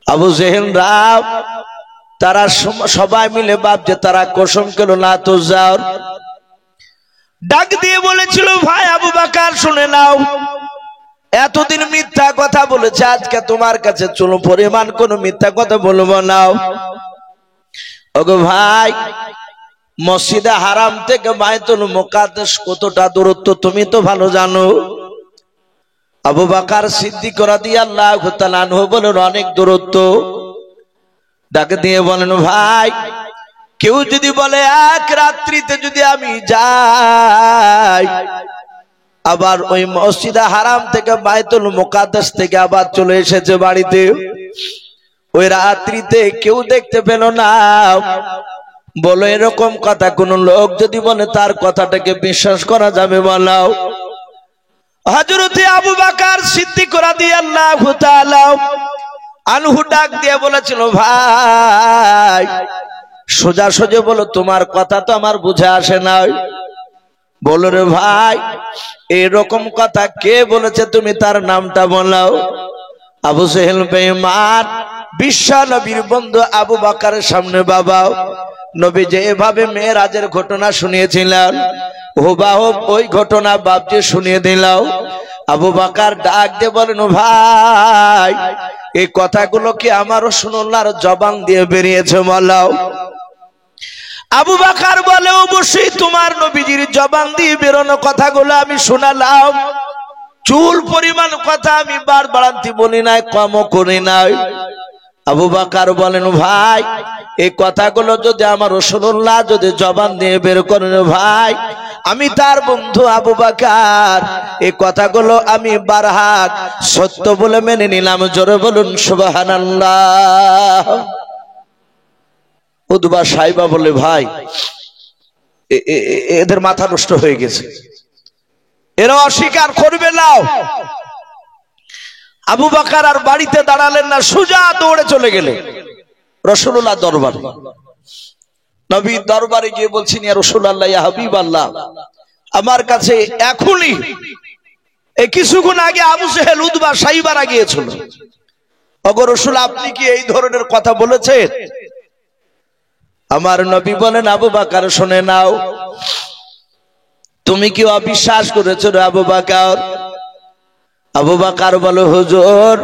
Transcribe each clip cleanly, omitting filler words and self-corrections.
আবু জেহেলরা তারা সবাই মিলে ভাবছে, তারা কসম খেলো না তো যাও, ডাক দিয়ে বলেছিল, ভাই আবু বকর শুনে নাও, এতদিন মিথ্যা কথা বলেছে, আজকে তোমার কাছে চলো পরিমাণ কোন মিথ্যা কথা বলবো নাও। ওগো ভাই, মসজিদে হারাম থেকে বাইতুল মুকাদ্দাস কতটা দূরত্ব তুমি তো ভালো জানো। আবু বকর সিদ্দিক রাদিয়াল্লাহু তাআলা আনহু বলেন অনেক দূরত্ব। ডাক দিয়ে বলেন, ভাই কেউ যদি বলে এক রাত্রিতে যদি আমি যাই, আবার ওই মসজিদে হারাম থেকে বাইতুল মুকাদ্দাস থেকে আবার চলে এসেছে বাড়িতে, ওই রাত্রিতে কেউ দেখতে পেল না, বলো এরকম কথা কোন লোক যদি বলে তার কথাটাকে বিশ্বাস করা যাবে? বলাও। হযরত আবু বকর সিদ্দিক রাদিয়াল্লাহু তাআলা আনহু ডাক দিয়ে বলেছিল, ভাই সোজা সোজা বলো, তোমার কথা তো আমার বুঝে আসে না। বলো রে ভাই, এরকম কথা কে বলেছে, তুমি তার নামটা বলাও। আবু জেহেল বেঈমান বিশ্ব নবীর বন্ধু আবু বকরের সামনে বাবা নবী যে এভাবে মেরাজের ঘটনা শুনিয়েছিলেন, হুবহু ওই ঘটনা বাপজি শুনিয়ে দিলাও। আবু বকর ডাক দিয়ে বলেন, ভাই এই কথাগুলো কি আমার রাসূলুল্লাহর জবান দিয়ে বেরিয়েছে? বলাও। আবু বকর বলে, অবশ্যই তোমার নবীজির জবান দিয়ে বেরোনো কথাগুলো আমি শোনালাম, চুল পরিমাণ কথা আমি বাড়ান্তি বলি নাই, কমও করি নাই। আবু বকর বলেন, ভাই এই কথাগুলো যদি আমার রাসূলুল্লাহ যদি জবান দিয়ে বের করেন, ভাই আমি তার বন্ধু আবু বকর এই কথাগুলো আমি বারহাক সত্য বলে মেনে নিলাম। জোরে বলুন সুবহানাল্লাহ। উতবা সাইবা বলে, ভাই এদের মাথা নষ্ট হয়ে গেছে, এরা অস্বীকার করবে না। আবু বকর আর বাড়িতে দাঁড়ালেন না, সোজা দৌড়ে চলে গেলেন রাসূলুল্লাহ দরবারে। নবী দরবারে গিয়ে বলছেন, ইয়া রাসূলুল্লাহ, ইয়া হাবিবাল্লাহ, আমার কাছে এখনই এই কিছুক্ষণ আগে আবু জেহেল উতবা সাইবারা গিয়েছিল। ওগো রাসূল, আপনি কি এই ধরনের কথা বলেছেন? আমার নবী বলেন, আবু বকর শুনে নাও, তুমি কি অবিশ্বাস করেছো রে আবু বকর? আবু বকর বলে, হুজুর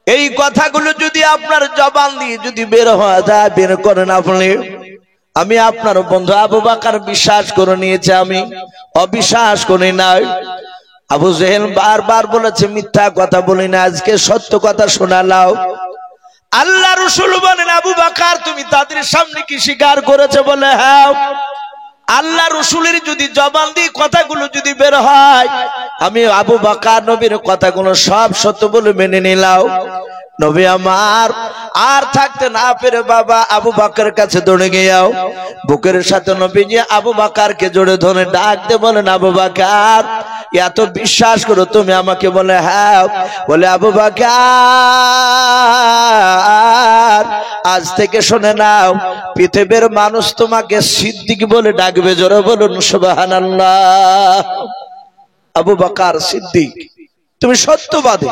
এই কথাগুলো যদি আপনার জবান দিয়ে যদি বের হওয়া যায়, বের করেন আপনি, আমি আপনার বন্ধু আবু বকর বিশ্বাস করে নিয়েছে, আমি অবিশ্বাস করি নাই। আবু জেহেল বারবার বলেছে মিথ্যা কথা বলি না, আজকে সত্য কথা শোনালাও। আল্লাহ রাসূল বলেন, আবু বকর তুমি তাদের সামনে কি স্বীকার করেছে? বলে, হ্যাঁ। আল্লাহ রাসূলের যদি জবান দিয়ে কথাগুলো যদি বের হয়, আমি আবু বকর নবীর কথাগুলো সব সত্য বলে মেনে নিলাম। নবী আমার আর থাকতে না পেরে বাবা আবু বকরের কাছে দৌড়ে গিয়েও বুকের সাথে নবীজি আবু বকরকে জড়ে ধরে ডাক দিয়ে বলেন, আবু বকর এত বিশ্বাস করো তুমি আমাকে? বলে, হ্যাঁ। বলে, আবু বকর আজ থেকে শুনে নাও, পৃথিবীর মানুষ তোমাকে সিদ্দিক বলে ডাকবে। জোরে বলুন সুবহানাল্লাহ। আবু বকর সিদ্দিক, তুমি সত্যবাদী।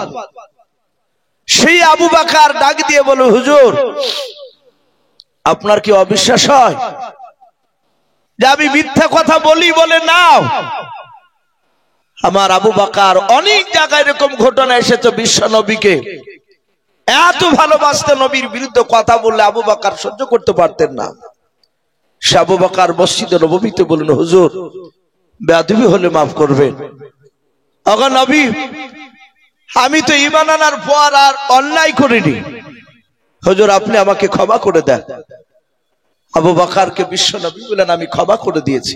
সেই আবু বকর ডাক দিয়ে বলে, হুজুর আপনার কি অবিশ্বাস হয় যে আমি মিথ্যা কথা বলি? বলে, নাও। আমার আবু বকর অনেক জায়গায় এরকম ঘটনা এসেছে, বিশ্ব নবীকে এত ভালোবাসতেন, নবীর বিরুদ্ধে কথা বললে আবু বকর সহ্য করতে পারতেন না। সে আবু বকর মসজিদে নববীতে বললেন, হুজুর বেয়াদবি হলে মাফ করবেন। ওগো নবী, আমি তো ঈমান আনার পর আর অন্যায় করিনি, হুজুর আপনি আমাকে ক্ষমা করে দেন। আবু বকরকে বিশ্ব নবী বলেন, আমি ক্ষমা করে দিয়েছি।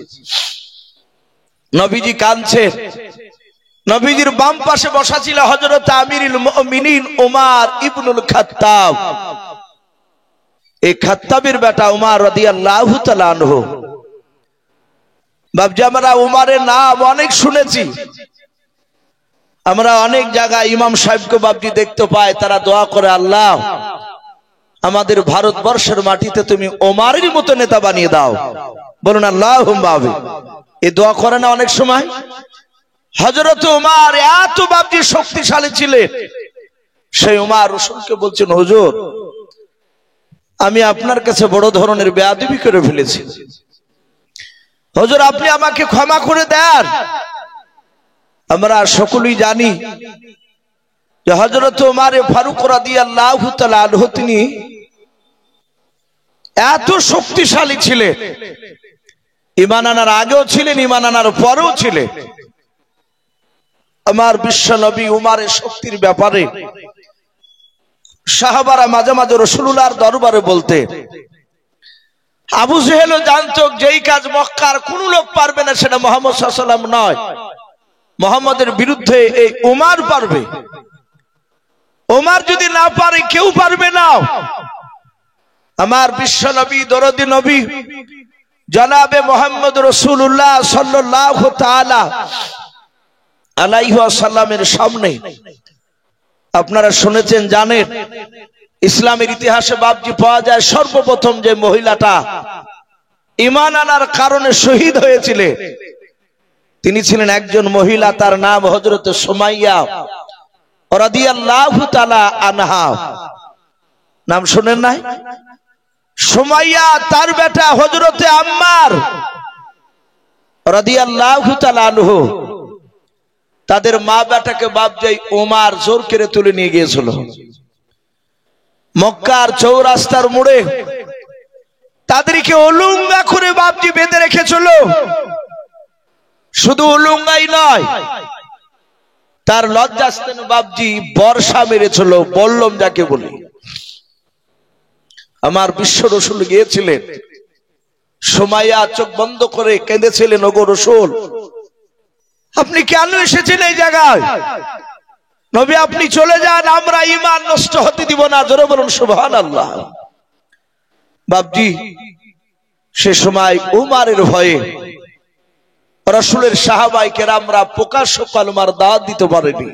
নবীজি কাঁদছেন। নবীজির বাম পাশে বসা ছিল হযরত আমিরুল মুমিনিন ওমর ইবনুল খাত্তাব। এই খাত্তাবের বেটা ওমর রাদিয়াল্লাহু তাআলা আনহু। বাবজি, আমরা ওমরের নাম অনেক শুনেছি, আমরা অনেক জায়গায় ইমাম সাহেবকে বাবজি দেখতে পাই, তারা দোয়া করে, আল্লাহ আমাদের ভারতবর্ষের মাটিতে তুমি ওমরের মতো নেতা বানিয়ে দাও। বলুন আল্লাহুম্মা আমিন। এই দোয়া করে না অনেক সময়? হযরত ওমর এত বাবজি শক্তিশালী ছিলেন, সেই উমার রসুলকে বলছেন, হুজুর আমি আপনার কাছে বড় ধরনের বেয়াদবি করে ফেলেছি, হুজুর আপনি আমাকে ক্ষমা করে দেন। আমরা সকলেই জানি যে হযরত উমর ফারুক রাদিয়াল্লাহু তাআলা আনহু তিনি এত শক্তিশালী ছিলেন, ঈমান আনার আগেও ছিলেন, ঈমান আনার পরেও ছিলেন। আমার বিশ্ব নবী উমরের শক্তির ব্যাপারে সাহাবারা মাঝে মাঝে রাসূলুল্লাহর দরবারে বলতে, আবু জেহেলও জানতো যেই কাজ মক্কার কোন লোক পারবে না সেটা মুহাম্মদ সাল্লাল্লাহু আলাইহি ওয়াসাল্লাম নয়, মুহাম্মদের বিরুদ্ধে এই উমর পারবে। উমর যদি না পারে কেউ পারবে না। আমার বিশ্ব নবী দরদি নবী জনাবে মুহাম্মদ রাসূলুল্লাহ সাল্লাল্লাহু তাআলা আলাইহি ওয়াসাল্লামের সামনে আপনারা শুনেছেন, জানেন, ইসলামের ইতিহাসে বাবজি পাওয়া যায় সর্বপ্রথম যে মহিলাটা ঈমান আনার কারণে শহীদ হয়েছিলেন তিনি ছিলেন একজন মহিলা, তার নাম হযরত সুমাইয়া রাদিয়াল্লাহু তাআলা আনহা। নাম শুনেন নাই? সুমাইয়া তার বেটা হযরত আম্মার রাদিয়াল্লাহু তাআলা আনহু, তাদের মা বেটাকে বাবজি ওমর জোর করে তুলে নিয়ে গিয়েছিল মক্কার চৌরাস্তার মোড়ে, তাদেরকে উলঙ্গা করে বাবজি বেঁধে রেখেছিল। শুধু উলঙ্গাই নয়, তার লজ্জাস্থানে বাবজি বর্ষা মেরেছিল, বল্লম যাকে বলি। আমার বিশ্ব রাসূল গিয়েছিলেন, সুমাইয়া চোখ বন্ধ করে কেঁদেছিলেন, ওগো রাসূল আপনি কেন এসেছেন এই জায়গায়? নবী আপনি চলে যান, আমরা ঈমান নষ্ট হতে দিব না। জোরে বলুন সুবহানাল্লাহ। বাবজি সে সময় উমরের ভয়ে রাসূলের সাহাবায়ে কেরামরা প্রকাশ্য কালেমার দাওয়াত দিতে পারেনি।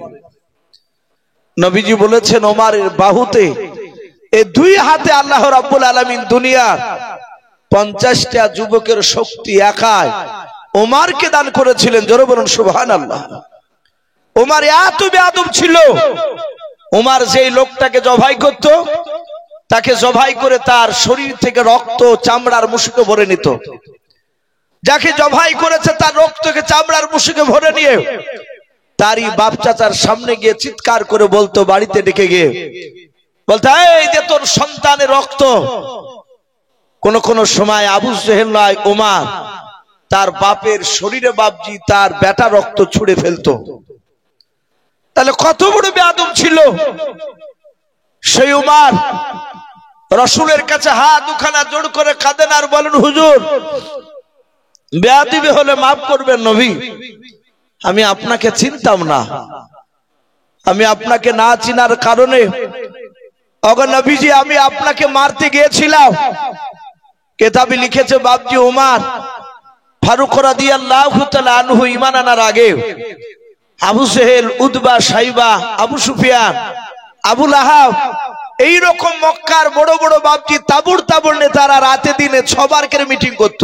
নবীজি বলেছেন ওমরের বাহুতে এই দুই হাতে আল্লাহ রাব্বুল আলামিন দুনিয়ার 50টা যুবকের শক্তি একাই ওমরকে দান করেছিলেন। জোরে বলুন সুবহানাল্লাহ। ওমর এত বেয়াদব ছিল, ওমর যেই লোকটাকে জবাই করত তাকে জবাই করে তার শরীর থেকে রক্ত চামড়ার মুশুকে ভরে নিত। যাকে জবাই করেছে তার রক্তকে চামড়ার মুশুকে ভরে নিয়ে তারই বাপ চাচার সামনে গিয়ে চিৎকার করে বলতো, বাড়িতে ডেকে গিয়ে বলতো, এই যে তোর সন্তানের রক্ত। কোন কোন সময় আবু জেহেল নয় ওমর তার বাপের শরীরে বাবজি তার বেটা রক্ত ছুঁড়ে ফেলতো। তাহলে কত বড় বেয়াদব ছিল সেই ওমর। রাসূলের কাছে হাত দুখানা জোড় করে কাঁদেন আর বলেন, হুজুর বেয়াদবি হলে মাফ করবেন নবী, আমি আপনাকে চিনতাম না, আমি আপনাকে না চিনার কারণে ওগো নবীজি আমি আপনাকে মারতে গিয়েছিলাম। কিতাবে লিখেছে বাবজি ওমর ফারুক রাদিয়াল্লাহু তাআলা আনহু ঈমান আনার আগে আবু জেহেল, উতবা, সাইবা, আবু সুফিয়ান, আবু লাহাব এইরকম মক্কার বড় বড় বাবজি তাবুর তাবুর নেতারা রাতে দিনে 6 বার করে মিটিং করত।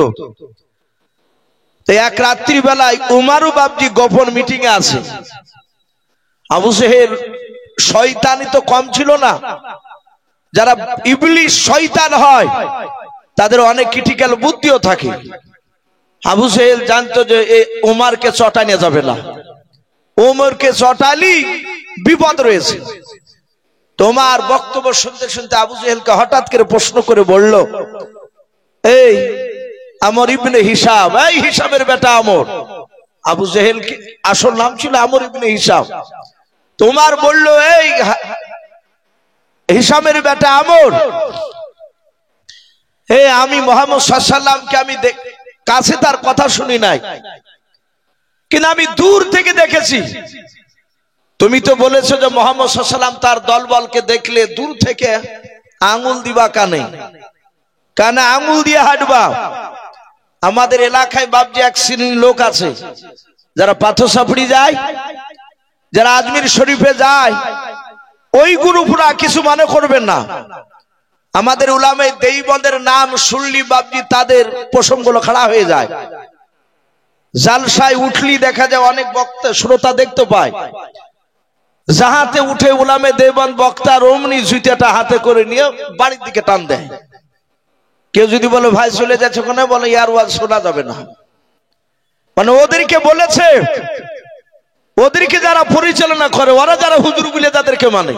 তো এক রাত্রি বেলায় উমারও বাবজি গোপন মিটিং এ আছে। আবু জেহেল শয়তানি তো কম ছিল না, যারা ইবলিস শয়তান হয় তাদের অনেক ক্রিটিক্যাল বুদ্ধিও থাকে। আবু জেহেল জানতো যে উমরকে চটানো যাবে না, উমরকে চটালি বিপদ রয়েছে। তোমার বক্তব্য শুনতে শুনতে আবু জেহেলকে হঠাৎ করে প্রশ্ন করে বলল, এই আমর ইবনে হিসাম, এই হিসামের বেটা আমর। আবু জেহেল কি আসল নাম ছিল আমর ইবনে হিসাম। তোমার বলল, এই হিসামের বেটা আমর, আমি মুহাম্মদ সাল্লাল্লাহু আলাইহি ওয়াসাল্লামকে আমি কাছে তার কথা শুনি নাই, কিন্তু আমি দূর থেকে দেখেছি। তুমি তো বলেছো যে মুহাম্মদ সাল্লাল্লাহু আলাইহি ওয়াসাল্লাম তার দলবলকে দেখলে দূর থেকে আঙ্গুল দিবা কানে, কানে আঙ্গুল দিয়ে হাঁটবা। আমাদের এলাকায় বাবজি এক শ্রেণীর লোক আছে যারা পাথর সাপড়ি যায়, যারা আজমির শরীফে যায়, ওই গ্রুপরা কিছু মনে করবেন না। আমাদের উলামায়ে দেওবন্দের নাম শুনলি বাবজি তাদের প্রসঙ্গগুলো খাড়া হয়ে যায়। জালসায় উঠলি দেখা যায় অনেক বক্তা শ্রোতা দেখতে পায়। জাহাতে উঠে উলামে দেওবন্দ বক্তা রমনি জুতাটা হাতে করে নিয়ে বাড়ির দিকে টান দেয়। কেউ যদি বলে ভাই চলে যাচ্ছে ওখানে, বলে ইয়ার ওয়াজ শোনা যাবে না। মানে ওদেরকে বলেছে, ওদেরকে যারা পরিচালনা করে, ওরা যারা হুজুর বলে তাদেরকে মানে,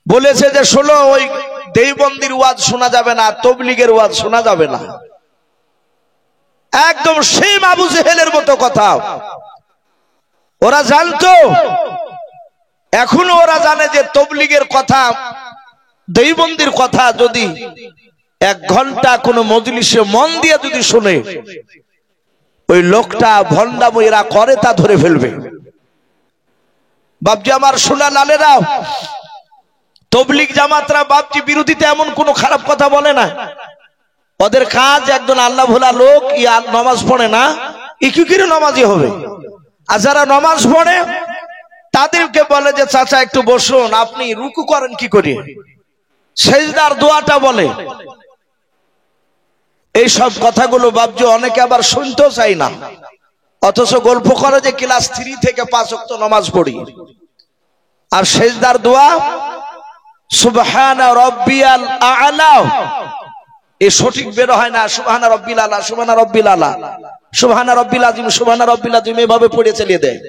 বলেছে যে শোনো, ওই দেওবন্দির ওয়াজ শোনা যাবে না, তবলিগের ওয়াজ শোনা যাবে না। একদম সেম আবু জেহেলের মতো কথা। ওরা জানতো, এখনো ওরা জানে যে তবলিগের কথা, দেওবন্দির কথা যদি 1 ঘন্টা কোন মজলিসে মন দিয়ে যদি শুনে, ওই লোকটা ভণ্ডামি এরা করে তা ধরে ফেলবে। বাপজি আমার সোনা লালেরা, তবলিগ জামাতরা বাপজি বিরোধীতে এমন কোন খারাপ কথা বলে না। ওদের কাজ, একজন আল্লাহ ভোলা লোক নামাজ পড়ে না, কি করে নামাজি হবে? আর যারা নামাজ পড়ে তাদেরকে বলে যে চাচা একটু বসুন, আপনি রুকু করেন কি করে, সেজদার দোয়াটা বলে। এই সব কথাগুলো বাপজি অনেকে আবার শুনতেও চাই না, অথচ গল্প করে যে ক্লাস 3 থেকে 5 ওয়াক্ত নামাজ পড়ি। আর সেজদার দোয়া সুবহানা রাব্বিয়াল আ'লা, এই সঠিক বের হয় না। সুবহানা রাব্বিল আ'লা, সুবহানা রাব্বিল আ'লা, সুবহানা রাব্বিল আযীম, সুবহানা রাব্বিল আযীম, এভাবে পড়ে চালিয়ে দেয়।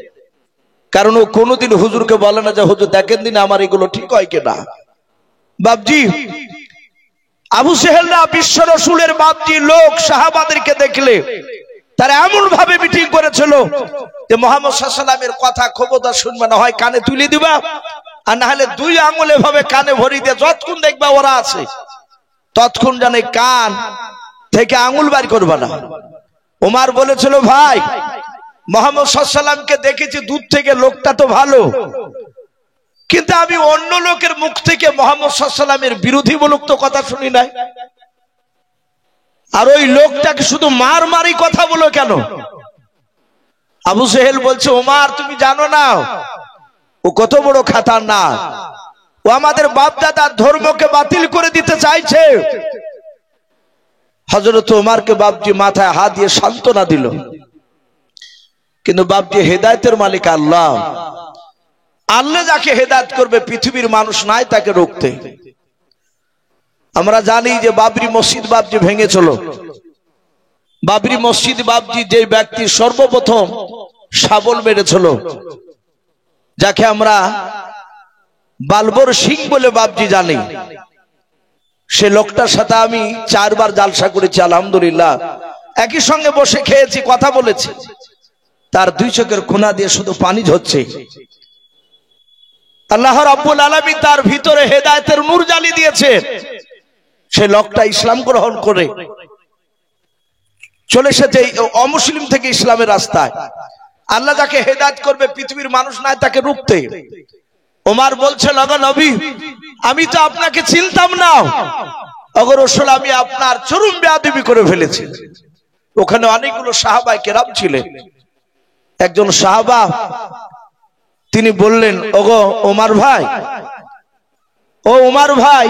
কারণ ও কোনোদিন হুজুরকে বলে না যে হুজুর দেখেন দিন আমার এগুলো ঠিক হয় কিনা। বাপজি আবু জেহেলরা বিশ্ব রাসূলের বাপজি লোক সাহাবাদেরকে দেখলে তারা এমন ভাবে মিটিং করেছিল যে মুহাম্মদ সাল্লাল্লাহু আলাইহি ওয়াসাল্লামের কথা খবরদার শুনবে না, হয় কানে তুলে দিবা, আর না হলে 2 আঙ্গুলে ভাবে কানে ভরি দিয়ে যতক্ষণ দেখবা ওরা আছে ততক্ষণ জানে কান থেকে আঙ্গুল বার করবা না। ওমর বলেছিল, ভাই মুহাম্মদ সাল্লাল্লাহু আলাইহি ওয়াসাল্লামকে দেখেছি দূর থেকে, লোকটা তো ভালো, কিন্তু আমি অন্য লোকের মুখ থেকে মুহাম্মদ সাল্লাল্লাহু আলাইহি ওয়াসাল্লামের বিরোধীমূলক তো কথা শুনি নাই। আর ওই লোকটাকে শুধু মারি কথা বলো কেন? আবু জেহেল বলছে, ওমর তুমি জানো না ও কত বড় খতরনাক, ও আমাদের বাপ দাদার ধর্মকে বাতিল করে দিতে চাইছে। হযরত ওমরকে বাপজি মাথায় হাত দিয়ে সান্ত্বনা দিল। কিন্তু বাপজি হেদায়েতের মালিক আল্লাহ, আল্লাহ যাকে হেদায়েত করবে পৃথিবীর মানুষ নাই তাকে রুখতে। আমরা জানি যে বাবরি মসজিদ বাপজি ভেঙেছিল। বাবরি মসজিদ বাপজি যে ব্যক্তি সর্বপ্রথম শাবল মেরেছিল, যাকে আমরা বালবর সিং বলে বাপজি জানি, সে লোকটার সাথে আমি 4 বার জালসা করেছি আলহামদুলিল্লাহ, একই সঙ্গে বসে খেয়েছি, কথা বলেছি। তার 2 চোখের কোনা দিয়ে শুধু পানি ঝরছে। আল্লাহ রাব্বুল আলামিন তার ভিতরে হেদায়েতের নূর জ্বালিয়ে দিয়েছে। সে লোকটা ইসলাম গ্রহণ করে চলে এসেছে অমুসলিম থেকে ইসলামের রাস্তায়। আল্লাহ যাকে হেদায়েত করবে পৃথিবীর মানুষ নাই তাকে রুখতে। ওমর বলছে, লগা নবী আমি তো আপনাকে চিনতাম না, ওগো রাসূল আমি আপনার চরম বেয়াদবি করে ফেলেছি। ওখানে অনেকগুলো সাহাবায়ে কেরাম ছিলেন। একজন সাহাবা তিনি বললেন, ওগো ওমর ভাই, ও ওমর ভাই,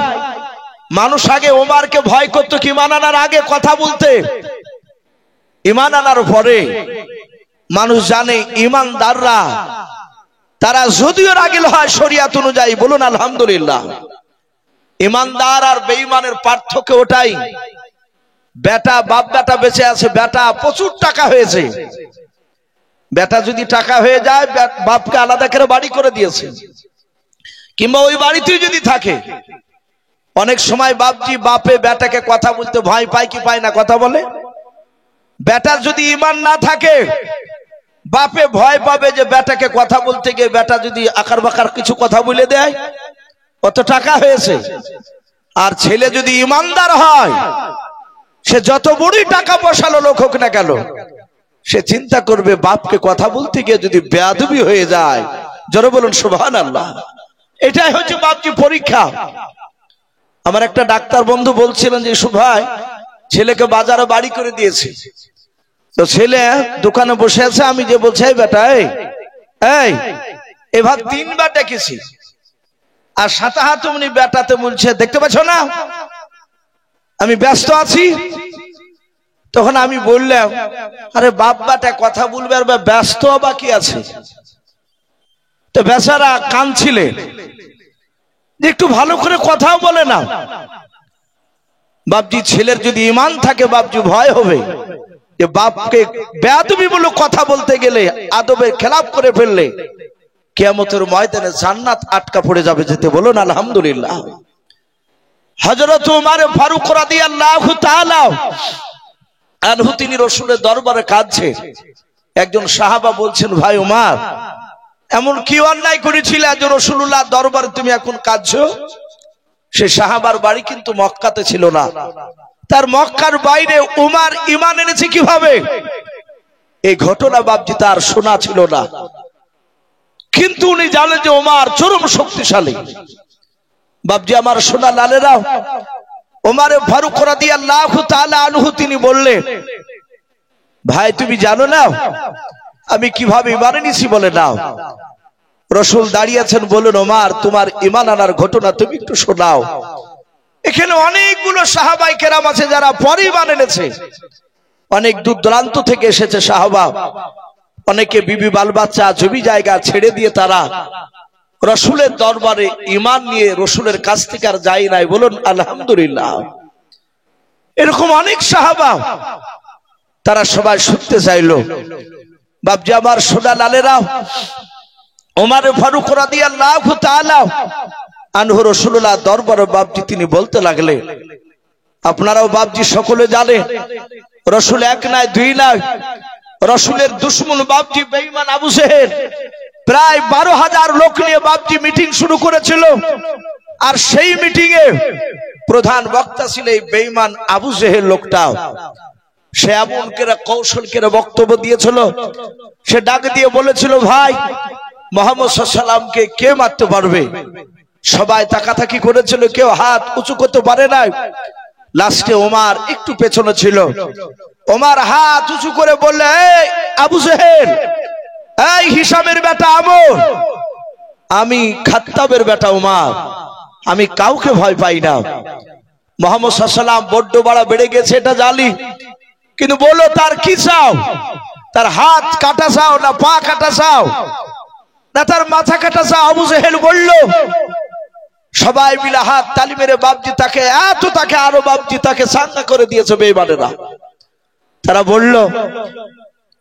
মানুষ আগে ওমরকে ভয় করতো কি ঈমান আনার আগে কথা বলতে, ঈমান আনার পরে মানুষ জানে ঈমানদাররা তারা যদিও রাগিল হয় শরিয়ত অনুযায়ী, বলুন আলহামদুলিল্লাহ। ঈমানদার আর বেঈমানের পার্থক্য ওটাই, বেটা বাপ বেটা বেঁচে আছে, বেটা প্রচুর টাকা হয়েছে, বেটা যদি টাকা হয়ে যায় বাপকে আলাদা করে বাড়ি করে দিয়েছে, কিংবা ওই বাড়িতেই যদি থাকে, অনেক সময় বাপজি বাপে বেটাকে কথা বলতে ভয় পায় কি পায় না, কথা বলে। বেটার যদি ঈমান না থাকে বাপে ভয় পাবে যে বেটাকে কথা বলতে গিয়ে বেটা যদি আকার বাকার কিছু কথা বলে দেয়, কত টাকা হয়েছে। আর ছেলে যদি ঈমানদার হয়, সে যত বড়ই টাকা পয়সালো লোক হোক না কেন, সে চিন্তা করবে বাপকে কথা বলতে গিয়ে যদি বেয়াদবি হয়ে যায়, জোরে বলুন সুবহানাল্লাহ। এটাই হচ্ছে বাপজি পরীক্ষা। আমার একটা ডাক্তার বন্ধু বলছিলেন যে ভাই ছেলেকে বাজারে বাড়ি করে দিয়েছে, তো ছেলে দোকানে বসে আছে, আমি যে বলছি এই বেটা এই এবার 3 বার ডেকেছি, আর সাথে হাতে উনি বেটাতে বলছে দেখতে পাচ্ছ না আমি ব্যস্ত আছি। তখন আমি বললাম, আরে বাপ বেটা কথা বলবে আর ব্যস্ত বা কি আছে, তো বেচারা কাঁদছিলেন যে একটু ভালো করে কথাও বলে না। বাপজি ছেলের যদি ঈমান থাকে বাপজি ভয় হবে যে বাপকে বেয়াদবি বলে কথা বলতে গেলে আদবের খেলাফ করে ফেললে কিয়ামতের ময়দানে জান্নাত আটকা পড়ে যাবে যেতে। বলুন আলহামদুলিল্লাহ। হযরত ওমর ফারুক রাদিয়াল্লাহু তাআলা আনহু তিনি রাসূলের দরবারে কাঁদছে। একজন সাহাবা বলছেন, ভাই ওমর এমন কি অন্যায় করেছিলে যে রাসূলুল্লাহ দরবারে তুমি এখন কাঁদছো? সে সাহাবার বাড়ি কিন্তু মক্কাতে ছিল না, তার মক্কার বাইরে ওমর ঈমান এনেছে কিভাবে এই ঘটনা বাপজি তার শোনা ছিল না, কিন্তু উনি জানেন যে ওমর চরম শক্তিশালী। বাপজি আমার সোনা লালেরা, ওমর ফারুক রাদিয়াল্লাহু তাআলা আনহু তিনি বললেন, ভাই তুমি জানো না আমি কিভাবে ঈমান এনেছি? বলে নাও। রাসূল দাঁড়িয়ে আছেন, বলুন ওমর তোমার ঈমান আনার ঘটনা তুমি একটু শোনাও। এখানে অনেকগুলো সাহাবায়ে কেরাম আছে যারা পরে ঈমান এনেছে, অনেক দূর দূরান্ত থেকে এসেছে সাহাবা, অনেকে বিবি বাল বাচ্চা জমি জায়গা ছেড়ে দিয়ে তারা রাসূলের দরবারে ঈমান নিয়ে রাসূলের কাছ থেকে আর যায় নাই। বলুন আলহামদুলিল্লাহ। এরকম অনেক সাহাবা তারা সবাই শুনতে চাইলো। বাপজি আমার সোনা লালেরা, ওমর ফারুক রাদিয়াল্লাহু তাআলা আনহু রাসূলুল্লাহ দরবারে বাপজি তিনি বলতে লাগলেন, আপনারাও বাপজি সকলে জানেন রাসূল এক নয় দুই নয়, রাসূলের দুশমন বাপজি বেঈমান আবু জেহেল প্রায় 12,000 লোক নিয়ে বাপজি মিটিং শুরু করেছিল। আর সেই মিটিং এ প্রধান বক্তা ছিল এই বেঈমান আবু জেহেল লোকটা। সে এমন করে কৌশল করে বক্তব্য দিয়েছিল, সে ডাক দিয়ে বলেছিল, ভাই মুহাম্মদ সাল্লাল্লাহু আলাইহি ওয়াসাল্লামকে কে মারতে পারবে? সবাই তাকাতাকি করেছিল, কেউ হাত উঁচু করতে পারে নাই। লাস্টে ওমর একটু পেছনে ছিল, ওমর হাত উঁচু করে বললে, এই আবু জেহেল, এই হিশামের বেটা আমর, আমি খাত্তাবের বেটা ওমর, আমি কাউকে ভয় পাই না। মুহাম্মদ সাল্লাল্লাহু আলাইহি ওয়াসাল্লাম বড্ড বড় বেড়ে গেছে এটা জানি, কিন্তু বলো তার কি চাও? তার হাত কাটা চাও না পা কাটা চাও না তার মাথা কাটা চাও? আবু জেহেল বলল, সবাই মিলে হাত তালি মেরে বাপজি তাকে তাকে আরো বাপজি তাকে সাঙ্গা করে দিয়েছে বেঈমানেরা। তারা বলল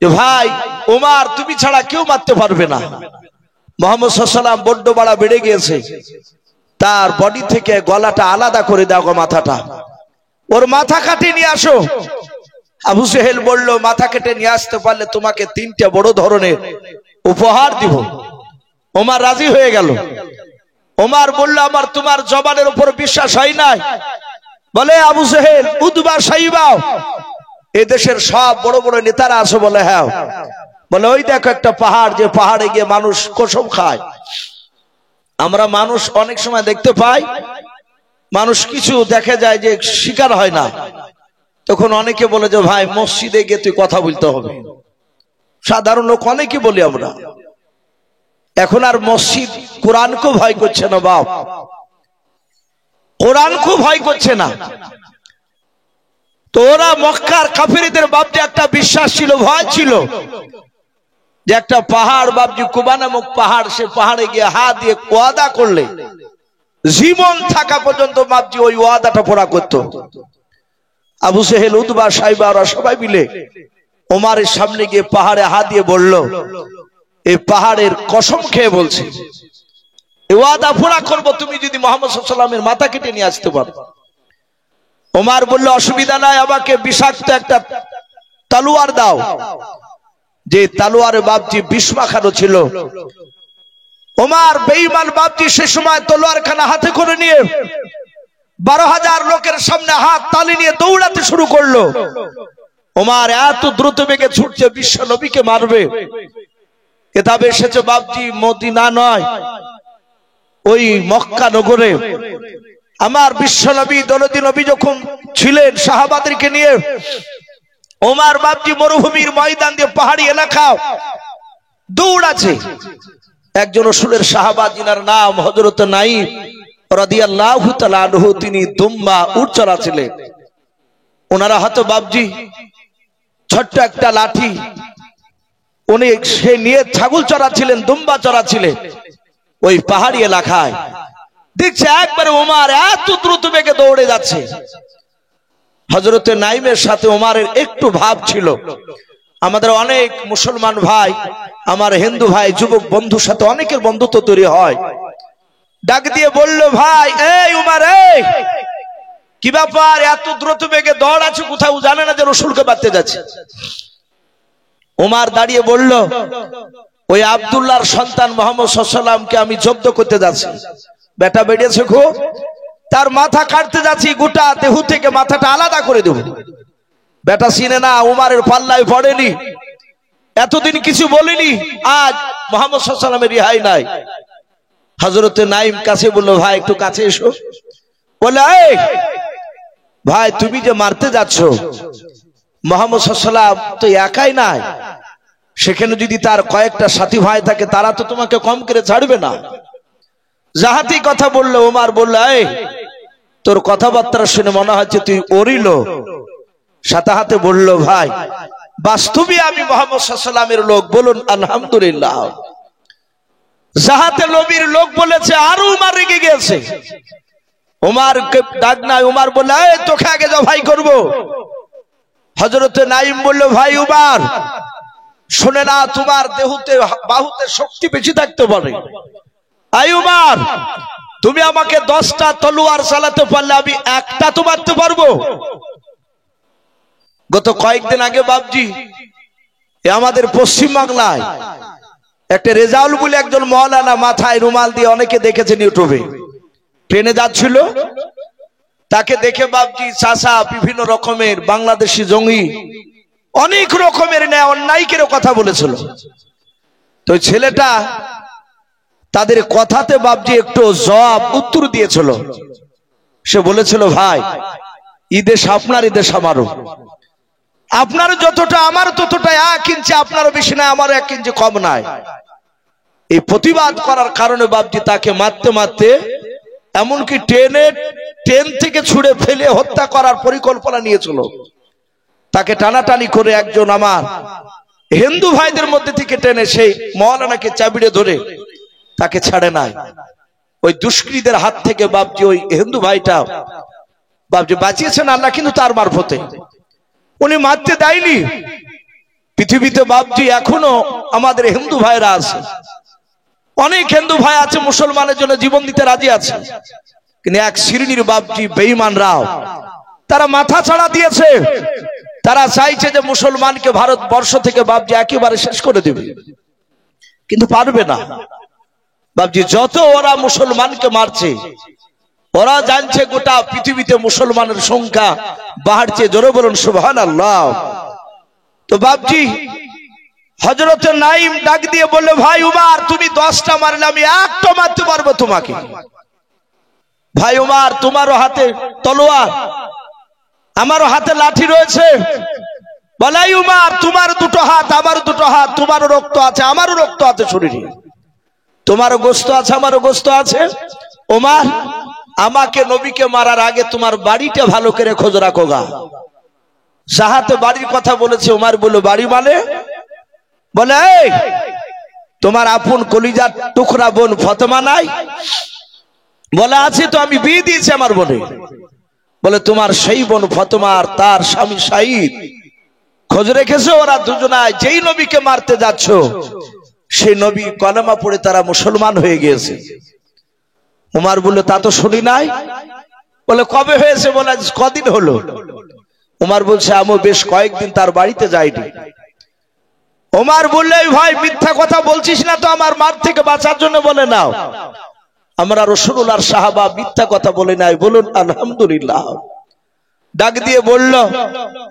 যে ভাই ওমর তুমি ছাড়া কেউ মারতে পারবে না। মুহাম্মদ সাল্লাল্লাহু আলাইহি ওয়াসাল্লাম বড্ড বড় বেড়ে গিয়েছে, তার বডি থেকে গলাটা আলাদা করে দাও, মাথাটা ওর মাথা কাটিয়ে নিয়ে আসো। আবু জেহেল বলল, মাথা কেটে নিয়ে আসতে পারলে তোমাকে 3টা বড় ধরনের উপহার দিব। ওমর রাজি হয়ে গেল। ওমর বলল, আমার তোমার জবানের উপর বিশ্বাস হয় নাই। বলে আবু জেহেল, উতবা সাইবা এই দেশের সব বড় বড় নেতারা আছে? বলে হ্যাঁ। বলে ওই দেখো একটা পাহাড়, যে পাহাড়ে গিয়ে মানুষ কসম খায়। আমরা মানুষ অনেক সময় দেখতে পাই মানুষ কিছু দেখা যায় যে শিকার হয় না, তখন অনেকে বলে যে ভাই মসজিদে গিয়ে তুই কথা বলতে হবে। সাধারণ লোক অনেকে বলি আমরা। এখন আর মসজিদ কোরআনকে ভয় করছে না, বাপ কোরআনকে ভয় করছে না। তো ওরা মক্কার কাফিরদের বাপজি একটা বিশ্বাস ছিল, ভয় ছিল যে একটা পাহাড় বাপজি কুবা নামক পাহাড়, সে পাহাড়ে গিয়ে হাত দিয়ে ওয়াদা করলে জীবন থাকা পর্যন্ত বাপজি ওই ওয়াদাটা পুরা করত। আবু জেহেল, উতবা, সাইবা ওরা সবাই মিলে ওমরের সামনে গিয়ে পাহাড়ে হাত দিয়ে বলল, এই পাহাড়ের কসম খেয়ে বলছি এই ওয়াদা পুরা করব তুমি যদি মুহাম্মদ সাল্লাল্লাহু আলাইহি ওয়াসাল্লামের মাথা কেটে নিয়ে আসতে পারো। ওমর বলল, অসুবিধা নাই, আমাকে বিষাক্ত একটা তলোয়ার দাও। যে তলোয়ারে বাপজি বিষ মাখানো ছিল। ওমর বেঈমান বাপজি সে সময় তলোয়ার খানা হাতে করে নিয়ে 12,000 লোকের সামনে হাত তালি নিয়ে দৌড়াতে শুরু করলো। ওমর এত দ্রুত বেগে ছুটছে, বিশ্ব নবীকে মারবে। কিতাবে এসেছে বাপজি মদিনা নয়, ওই মক্কা নগরে আমার বিশ্ব নবী দৌলতি নবী যখন ছিলেন সাহাবাদেরকে নিয়ে, ওমর বাপজি মরুভূমির ময়দান দিয়ে পাহাড়ি এলাকা দৌড়াচ্ছে। একজন রাসূলের সাহাবা যিনার নাম হযরত নাঈম রাদিয়াল্লাহু তাআলা আনহু, তিনি দুম্বা উট চড়াচ্ছিলেন। ওনারা হাতে বাপজি ছোট্ট একটা লাঠি, উনি সে নিয়ে ছাগল চড়াচ্ছিলেন, দুম্বা চড়াচ্ছিলেন। ওই পাহাড়ি এলাকায় দেখছে একবারে ওমর এত দ্রুত বেগে দৌড়ে যাচ্ছে। হযরতে নাইমের সাথে ওমরের একটু ভাব ছিল। আমাদের অনেক মুসলমান ভাই, আমার হিন্দু ভাই, যুবক বন্ধুর সাথে অনেকের বন্ধুত্ব তৈরি হয়। ডাক দিয়ে বলল, ভাই এই ওমর, এই কি ব্যাপার, এত দ্রুত বেগে দৌড়াচ্ছ, কোথাও জানে না যে রসুলকে বাঁধতে যাচ্ছে? ওমর দাঁড়িয়ে বলল, ওই আব্দুল্লাহর সন্তান মুহাম্মদ সাল্লাল্লাহু আলাইহি ওয়াসাল্লামকে আমি জব্দ করতে যাচ্ছি। বেটা বেরিয়েছে খুব, তার মাথা কাটতে যাচ্ছি, গোটা দেহ থেকে মাথাটা আলাদা করে দেব। বেটা চিনে না, উমারের পাল্লায় পড়েনি, এতদিন কিছু বলেনি, আজ মুহাম্মদ সাল্লাল্লাহু আলাইহি ওয়াসাল্লামের রিহাই নাই। হযরতে নাইম কাছে বলল, ভাই একটু কাছে এসো। বলে, এই ভাই তুমি যে মারতে যাচ্ছ, মুহাম্মদ সাল্লাল্লাহু আলাইহি ওয়াসাল্লাম তো একাই নাই, সেখানে যদি তার কয়েকটা সাথী ভাই থাকে তারা তো তোমাকে কম করে ছাড়বে না। জাহাতি কথা বললো। ওমর বলল, এই তোর কথাবার্তা শুনে মনে হচ্ছে তুই ওরই লোক। সাথে হাতে বলল, ভাই বাস্তবে আমি মুহাম্মদ সাল্লাল্লাহু আলাইহি ওয়াসাল্লামের লোক, বলুন আলহামদুলিল্লাহ। জাহাতে নবীর লোক বলেছে, আরো উমর রেগে গেছে। উমরকে ডাক নাই, উমর বলল, এই তোকে আগে জবাই করব। হযরতে নাইম বলল, ভাই উমর শুনে না, তোমার দেহতে বাহুতে শক্তি বেশি থাকতে পারে। আই উমর, তুমি আমাকে 10টা তলোয়ার চালাতে পারলে আমি একটা তো মারতে পারবো। গত কয়েকদিন আগে বাবজি আমাদের পশ্চিম বাংলায় একটা রেজাউল বলে একজন মাওলানা, মাথায় রুমাল দিয়ে, অনেকে দেখেছেন ইউটিউবে, ট্রেনে যাচ্ছিল, তাকে দেখে বাবজি চাচা বিভিন্ন রকমের বাংলাদেশি জঙ্গি অনেক রকমের ন্যায় অন্যায়কের কথা বলেছিল। তো ছেলেটা তাদের কথাতে বাবজি একটু জবাব উত্তর দিয়েছিল। সে বলেছিল, ভাই ঈদেশ আপনার, ঈদেশ আমারও, আপনার যতটা আমার ততটা 1 ইঞ্চি, আপনারও বেশি নাই, আমারও 1 ইঞ্চি কম নাই। এই প্রতিবাদ করার কারণে বাবজি তাকে মারতে মারতে এমনকি ট্রেন থেকে ছুঁড়ে ফেলে হত্যা করার পরিকল্পনা নিয়েছিল। তাকে টানাটানি করে একজন আমার হিন্দু ভাইদের মধ্যে থেকে টেনে সেই মাওলানাকে চাবিড়ে ধরে তাকে ছাড়ে নাই। ওই দুষ্কৃতীদের হাত থেকে বাবজি ওই হিন্দু ভাইটা বাবজি বাঁচিয়েছেন আল্লাহ, কিন্তু তার মারফতে উনি মারতে দেয়নি। পৃথিবীতে বাবজি এখনো আমাদের হিন্দু ভাইরা আছে, অনেক হিন্দু ভাই আছে মুসলমানের জন্য জীবন দিতে রাজি আছে, কিন্তু এক শ্রেণীর বাবজি বেঈমানরাও তারা মাথা ছাড়া দিয়েছে। তারা চাইছে যে মুসলমানকে ভারতবর্ষ থেকে বাবজি একেবারে শেষ করে দেবে, কিন্তু পারবে না। বাবজি যত ওরা মুসলমানকে মারছে, ওরা জানছে গোটা পৃথিবীতে মুসলমানের সংখ্যা বাড়ছে। জোরে বলুন সুবহানাল্লাহ। তো বাবজি হযরতে নাইম ডাক দিয়ে বলল, ভাই উমর তুমি 10টা মারলে আমি একটা মারতে পারবো তোমাকে। ভাই উমর তোমারও হাতে তলোয়ার, আমারও হাতে লাঠি রয়েছে। বলাই উমর তোমার 2টো হাত, আমার 2টো হাত, তোমারও রক্ত আছে আমারও রক্ত আছে শরীরে, তোমারও গোশত আছে আমারও গোশত আছে। উমর আমাকে নবীকে মারার আগে তোমার বাড়িটা ভালো করে খোঁজ রাখো গা। জাহাতে বাড়ির কথা বলেছে। উমর বলল, বাড়ি মানে? বলে, এই তোমার আপন কলিজার টুকরা বোন ফাতেমা নাই? বলে, আছে তো, আমি বিয়ে দিয়েছি আমার বোনে। বলে, তোমার সেই বোন ফাতেমা আর তার স্বামী শাহিদ খোঁজ রেখেছো? ওরা দুজনায় যেই নবীকে মারতে যাচ্ছ সেই নবী কলেমা পড়ে তারা মুসলমান হয়ে গিয়েছে। উমর বলল, তা তো শুনি নাই। বলে, কবে হয়েছে? বলে, কদিন হলো। উমর বলছে, আমি বেশ কয়েকদিন তার বাড়িতে যাইনি। উমর বললে, ভাই মিথ্যা কথা বলছিস না তো আমার মার থেকে বাঁচার জন্য? বলে, নাও, আমরা রাসূলুল্লাহর সাহাবা মিথ্যা কথা বলে নাই, বলুন আলহামদুলিল্লাহ। ডাক দিয়ে বলল,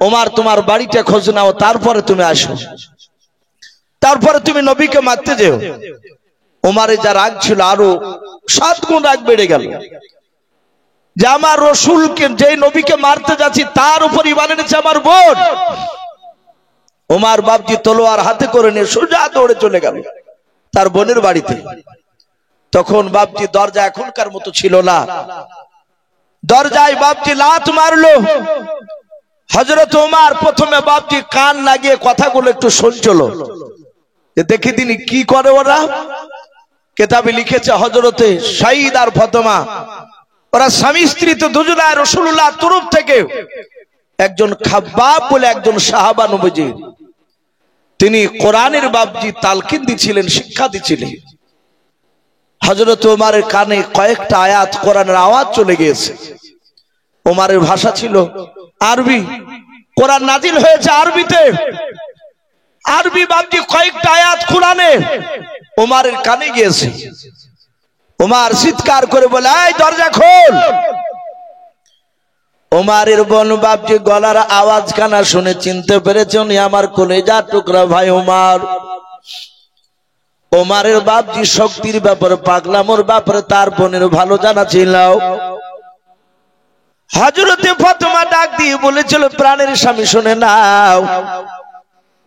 উমর তোমার বাড়িটা খোঁজ নাও, তারপরে তুমি আসো, তারপরে তুমি নবীকে মারতে যেও। উমরের যা রাগ ছিল আরো 7 গুণ রাগ বেড়ে গেল, যে আমার রসুলকে, যে নবীকে মারতে যাচ্ছি তার উপর ঈমান এনেছে আমার বোন। উমর বাবজি তলোয়ার হাতে করে নিয়ে সোজা দৌড়ে চলে গেল তার বোনের বাড়িতে। তখন বাবজি দরজা এখনকার মতো ছিল না, দরজায় বাবজি লাথ মারলো। হযরত উমর প্রথমে বাবজি কান লাগিয়ে কথাগুলো একটু শুনছিল, যে দেখি তিনি কি করে ওরা। কেতাবে লিখেছে হযরতে সাঈদ আর ফাতেমা ওরা স্বামী স্ত্রী তো দুজনায় রাসূলুল্লাহ তরফ থেকে একজন খাব্বাব বলে একজন সাহাবা নবীজি তিনি কোরআনের বাবজি তালকিন দিছিলেন, শিক্ষা দিছিলেন। হযরত ওমরের কানে কয়েকটা আয়াত কোরআনের আওয়াজ চলে গিয়েছে। ওমরের ভাষা ছিল আরবি, কোরআন নাজিল হয়েছে আরবিতে। আরবি বাবজি কয়েকটা আয়াত কোরআনে ওমরের কানে গিয়েছে। ওমর চিৎকার করে বলে, এই দরজা খোল। ওমরের বোন বাবজি গলার আওয়াজ কানা শুনে চিনতে পেরেছে উনি আমার কলেজার টুকরা ভাই ওমর। ওমরের বাবজি শক্তির ব্যাপারে, পাগলামোর ব্যাপারে তার বোনের ভালো জানা ছিল। হযরতে ফাতেমা ডাক দিয়ে বলেছিল, প্রাণের স্বামী শুনে নাও,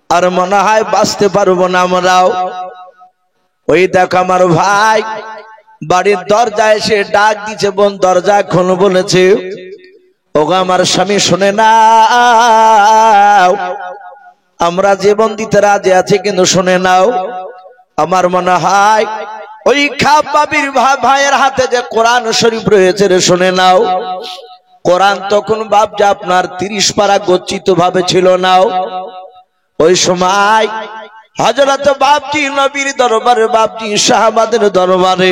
আর মনে হয় বাঁচতে পারবো না আমরাও। ওই দেখ আমার ভাই বাড়ির দরজায় এসে ডাক দিচ্ছে, বোন দরজা খোল বলেছে। ওগো আমার স্বামী শুনে নাও, আমরা জীবন দিতে রাজি আছি, কিন্তু শুনে নাও আমার মনে হয় ওই খাব্বাবের ভাইয়ের হাতে যে কোরআন শরীফ রয়েছে রে, শুনে নাও। কোরআন তখন বাবজি আপনার 30 পারা গচ্ছিত ভাবে ছিল নাও। ওই সময় হযরত বাবজি নবীর দরবারে, বাবজি সাহাবাদের দরবারে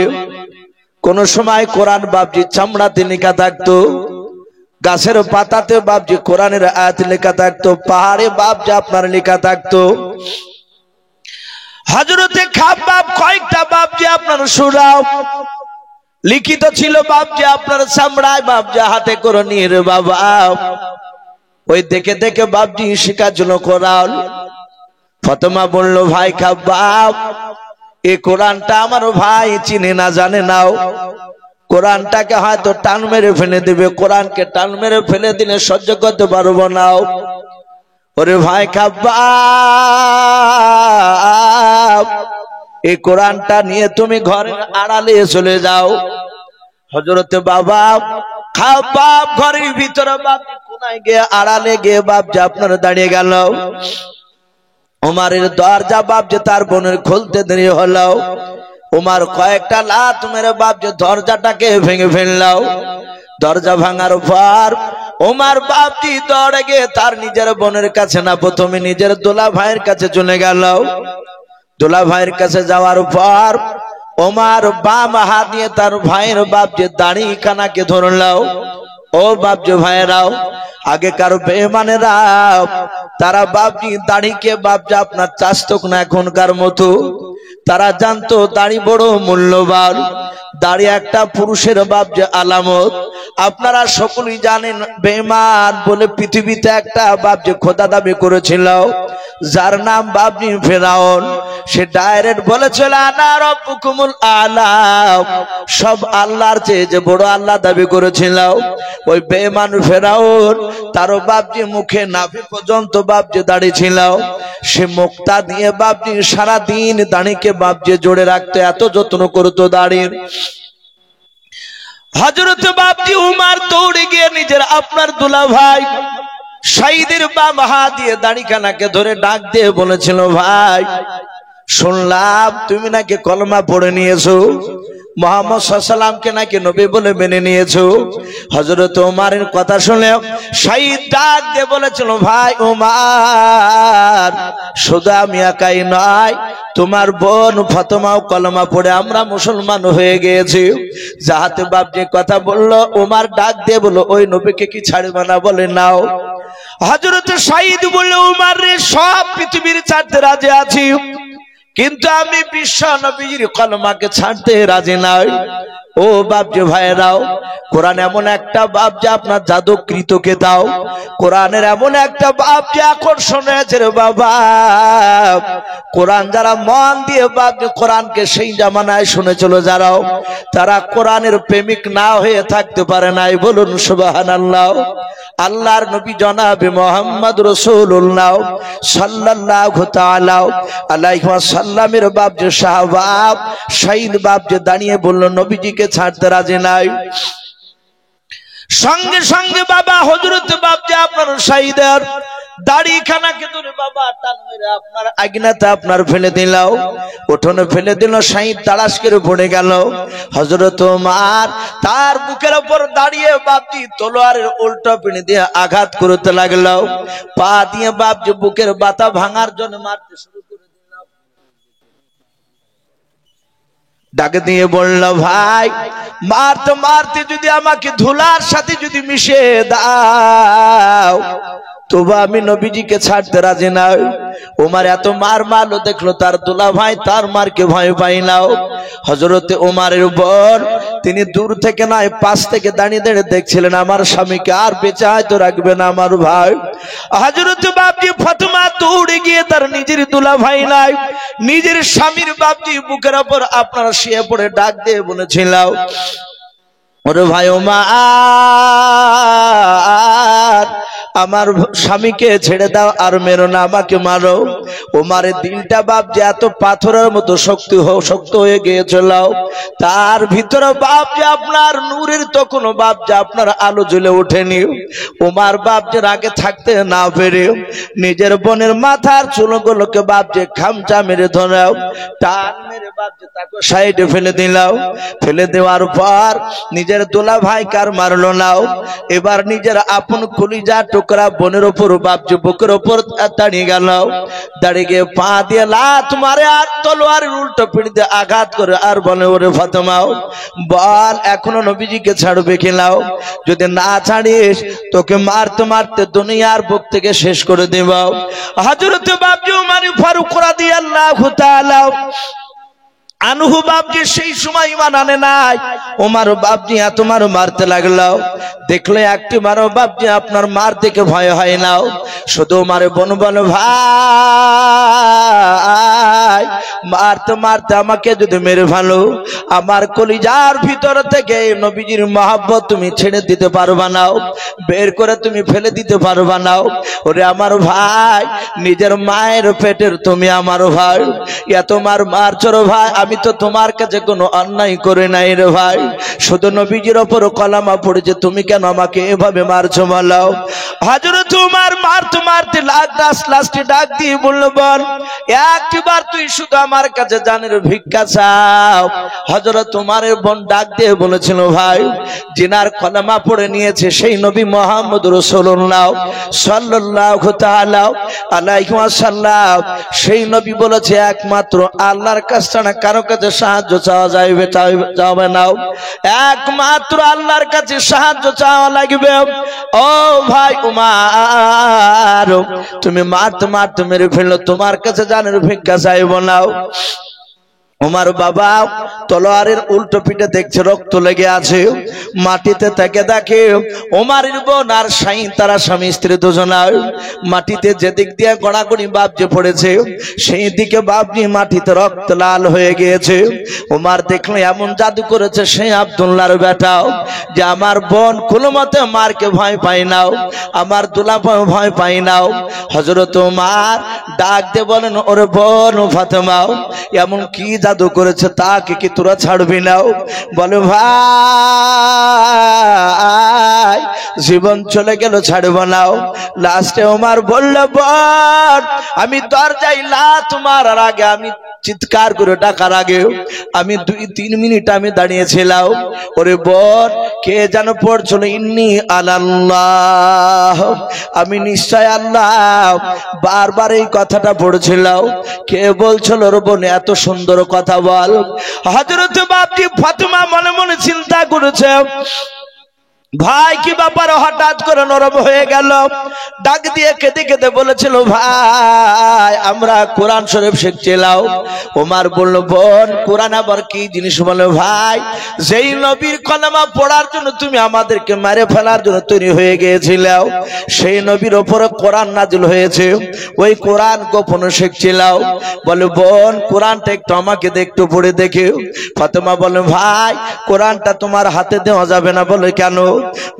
কোন সময় কোরআন বাবজি চামড়াতে লেখা থাকতো, গাছের পাতাতে বাবজি কোরআনের আয়াত লেখা থাকতো, পাহাড়ে বাবজি আপনার লেখা থাকতো। হযরতে খাব্বাব কয়েকটা বাবজি আপনার সুরাও লিখিত ছিল বাবজি আপনার চামড়ায়, বাবজি হাতে করে নিয়ে রে বাবা। ওই দেখে দেখে বাবজি শেখার জন্য কোরআন। ফাতেমা বলল, ভাই খাব্বাব এই কোরআনটা আমার ভাই চিনে না, জানে নাও। কোরআনটাকে হয়তো টান মেরে ফেলে দিবে, কোরআনকে টান মেরে ফেলে দিলে সহ্য করতে পারবো না। ওরে ভাই খাব্বাব এই কোরআনটা নিয়ে তুমি ঘরের আড়ালে চলে যাও। হযরতে বাবা খাব্বাব ঘরের ভিতরে বাবজি কোনায় গিয়ে আড়ালে গিয়ে বাবজি আপনার দাঁড়িয়ে গেল। ওমরের দরজা বাবজি তার বোনের খুলতে দেরি হলো। ওমর কয়েকটা লাত মেরে বাবজি দরজাটাকে ভেঙে ফেললো। দরজা ভাঙার পর ওমর বাবজি দৌড়ে গিয়ে তার নিজের বোনের কাছে না, প্রথমে নিজের দোলা ভাইয়ের কাছে চলে গেল। দোলা ভাইয়ের কাছে যাওয়ার পর ওমর বাম হাত দিয়ে তার ভাইয়ের বাবজি দাড়ি কানাকে ধরলো। ও বাবজি ভাইয়েরাও, আগেকার বেঈমানেরা তারা বাবজি দাড়িকে বাবজি আপনার চাস্তক না এখনকার মতো। তারা জানতো দাড়ি বড় মূল্যবান, দাড়ি একটা পুরুষের বাবজি আলামত। আপনারা সকলেই জানেন বেঈমান বলে পৃথিবীতে একটা বাবজি খোদা দাবি করেছিল, যার নাম বাবজি ফেরাউন। সে ডাইরেক্ট বলেছিল আনা রাব্বুকুমুল আলা, সব আল্লাহর চেয়ে যে বড় আল্লাহ দাবি করেছিল। ওই বেঈমান ফেরাউন তারও বাবজি মুখে নাভি পর্যন্ত বাবজি দাড়ি ছিল। সে মুক্তা দিয়ে বাবজি সারা দিন দাড়িকে বাবজি জোড়ে রাখতো, এত যত্ন করতো দাড়ির। হযরত বাবজি উমর দৌড়ে গিয়ে নিজের আপনার দুলা ভাই সাঈদের বাম হাত দিয়ে দাড়িখানাকে ধরে ডাক দিয়ে বলেছিল, ভাই শুনলাম তুমি নাকি কলমা পড়ে নিয়েছো, মুহাম্মদ সাল্লাল্লাহু আলাইহি সাল্লামকে নাকি নবী বলে মেনে নিয়েছো। হযরত ওমরের কথা শুনে সাঈদ ডাক দিয়ে বলেছিল, ভাই ওমর শুধু আমি একাই নয়, তোমার বোন ফাতেমাও কলমা পড়ে আমরা মুসলমান হয়ে গিয়েছি। যাহাতে বাবজি কথা বললো, ওমর ডাক দিয়ে বলল, ওই নবীকে কি ছাড়বে না, বলে নাও। হযরত সাঈদ বলল, ওমর রে সব পৃথিবীর ছাড়তে রাজি আছি, কিন্তু আমি বিশ্ব নবীর কলমাকে ছাড়তে রাজি নাই। ও বাবজি ভাইরাও, কোরআন এমন একটা বাবজি আপনার জাদুকৃত কেতাব, কোরআনের এমন একটা বাবজি আকর্ষণ হয়েছে রে বাবা। কোরআন যারা মন দিয়ে বাবজি কোরআনকে সেই জামানায় শুনেছিল যারাও, তারা কোরআনের প্রেমিক না হয়ে থাকতে পারে নাই। বলুন সুবহানাল্লাহ। আল্লাহর নবী জনাবে মুহাম্মদ রাসূলুল্লাহ সাল্লাল্লাহু তাআলা আলাইহি ওয়াসাল্লামের বাবজি সাহাবা সাঈদ বাবজি দাঁড়িয়ে বলল, নবীজিকে ছাড়তে রাজি নাই। সঙ্গে সঙ্গে বাবা হযরত বাবজি আপনার সাঈদের দাড়িখানাকে ধরে বাবা টান মেরে আপনার আগনাতে আপনার ফেলে দিলাও, উঠোনে ফেলে দিল, শাহিদ তাড়াশ করে পড়ে গেল। হযরত ওমর তার বুকের উপর দাঁড়িয়ে বাপজি তলোয়ারের উল্টো পিঠ দিয়ে আঘাত করতে লাগলো, পা দিয়ে বাপজি বুকের বাতা ভাঙার জন্য মারতে শুরু করে দিল। ডাক দিয়ে বলল, ভাই মারতে মারতে যদি আমাকে ধুলার সাথে যদি মিশিয়ে দাও তবু আমি নবীজিকে ছাড়তে রাজি না। ওমর এত মার মারলো, দেখলো তার দুলা ভাই তার মারকে ভয় পাই নাও। হযরতে ওমরের বোন তিনি দূর থেকে নয় পাশ থেকে দাঁড়িয়ে দাঁড়িয়ে দেখছিলেন আমার স্বামীকে আর বেঁচে হয়তো রাখবে না আমার ভাই। হযরতে বাপজি ফাতেমা দৌড়ে গিয়ে তার নিজের দুলা ভাই নাই নিজের স্বামীর বাপজি বুকের উপর আপনারা শুয়ে পড়ে ডাক দিয়ে বলেছিল, ওরে ভাই ওমর আমার স্বামীকে ছেড়ে দাও আর মেরো না, আমাকে মারো। ওমরের দিলটা বাপ যে এত পাথরের মতো শক্ত হয়ে গিয়েছিল, তার ভিতরে বাপ যে আপনার নূরের তো কোনো বাপ যে আপনার আলো জ্বলে ওঠেনি। ওমর বাপ যে রাগে থাকতে না পেরে নিজের বোনের মাথার চুলগুলোকে বাপ যে খামচা মেরে ধরাও, টান মেরে বাপ যে তাকে সাইডে ফেলে দিলাও। ফেলে দেওয়ার পর নিজের দোলা ভাই কার মারলো নাও, এবার নিজের আপন কলিজা টুকরা বোনের উপর বাপজি বুকের উপর দাঁড়িয়ে গেল। দাঁড়িয়ে গিয়ে পা দিয়ে লাত মারে আর তলোয়ারের উল্টো পিঠ দিয়ে আঘাত করে আর বলে, ওরে ফাতেমা বল এখনো নবীজিকে ছাড়বে কিনাও? যদি না ছাড়িস তোকে মারতে মারতে দুনিয়ার বুক থেকে শেষ করে দেব। হযরত বাপজি ওমর ফারুক রাদিয়াল্লাহু তাআলা আনহু বাপজি সেই সময় ঈমান আনে নাই। ওমর বাপজি তোমার মারতে লাগলো, দেখলে একটি মারো বাপজি আপনার মার দেখে ভয় হয় না, শুধু মারে বোন বলো ভাই মারতে মারতে আমাকে যদি মেরে ফেলো আমার কলিজার ভিতর থেকে নবীজির মহব্বত তুমি ছেড়ে দিতে পারবা না, বের করে তুমি ফেলে দিতে পারবা না। ওরে আমার ভাই নিজের মায়ের পেটের তুমি আমার ভাই, তোমার মারছো রে ভাই, আমি তো তোমার কাছে কোনো অন্যায় করে নাই রে ভাই, শুধু নবীজির উপর কলামা পড়েছে, তুমি কেন আমাকে এভাবে মারছো বলো? হযরত ওমর মারতে মারতে লাস্টে ডাক দিয়ে বলল, বল একবার তুই শুধু আমার কাছে জানের ভিক্ষা চাও। হযরত ওমরের বোন ডাক দিয়ে বলেছিল, ভাই জিনার কলামা পড়ে নিয়েছে সেই নবী মুহাম্মদ রাসূলুল্লাহ সাল্লাল্লাহু তাআলা আলাইহি ওয়াসাল্লাম, সেই নবী বলেছে একমাত্র আল্লাহর কাছে ছাড়া কারো কাছে সাহায্য চাওয়া যাবে না, একমাত্র আল্লাহর কাছে সাহায্য চাওয়া লাগবে। ও ভাই ওমর তুমি মারতে মারতে মেরে ফেললো, তোমার কাছে জানের ভিক্ষা চাইব না। ওমর বাবা তলোয়ারের উল্টো পিঠে দেখছে রক্ত লেগে আছে, মাটিতে থেকে দেখে ওমরের বোন আর শাহিন তারা স্বামী স্ত্রী দুজনায় মাটিতে যেদিক দিয়ে গড়াগড়ি বাপজি পড়েছে সেই দিকে বাপজি মাটিতে রক্ত লাল হয়ে গিয়েছে। ওমর দেখলে এমন জাদু করেছে সেই আব্দুল্লাহর বেটা যে আমার বোন কোনো মতে মারকে ভয় পাই নাও, আমার দুলাভাই ভয় পাই নাও। হযরত ওমর ডাক দিয়ে বলেন, ওরে বোন ফাতেমা এমন কি জাদু করেছে তাকে কি তোরা ছাড়বি না? বলে ভাই জীবন চলে গেল ছাড়ব না। লাস্টে ওমর বলল, বোন আমি দরজায় লাত মারার আগে আমি চিৎকার করে ডাকার আগে আমি 2-3 মিনিট আমি দাঁড়িয়েছিলাম। ওরে বোন কে যেন পড়ছিল ইন্নী আলাল্লাহ, আমি নিশ্চয় আল্লাহ, বারবার এই কথাটা পড়ছিল। কে বলছিল রে বোন এত সুন্দর কথা বল? হযরত বাপজি ফাতেমা মনে মনে চিন্তা করেছে, ভাই কি ব্যাপার হঠাৎ করে নরম হয়ে গেল? ডাক দিয়ে কেঁদে কেঁদে বলেছিল, ভাই আমরা কোরআন শরীফ শিখছিলাম। ওমর বলল, বোন কোরআন আবার কি জিনিস? বলে ভাই যেই নবীর কলেমা পড়ার জন্য তুমি আমাদেরকে মেরে ফেলার জন্য তৈরি হয়ে গিয়েছিলাম সেই নবীর উপরে কোরআন নাজিল হয়েছে, ওই কোরআন গোপনে শিখছিলাম। বলে বোন কোরআনটা একটু আমাকে একটু পড়ে দেখে। ফাতেমা বলে, ভাই কোরআনটা তোমার হাতে দেওয়া যাবে না। বলে কেন?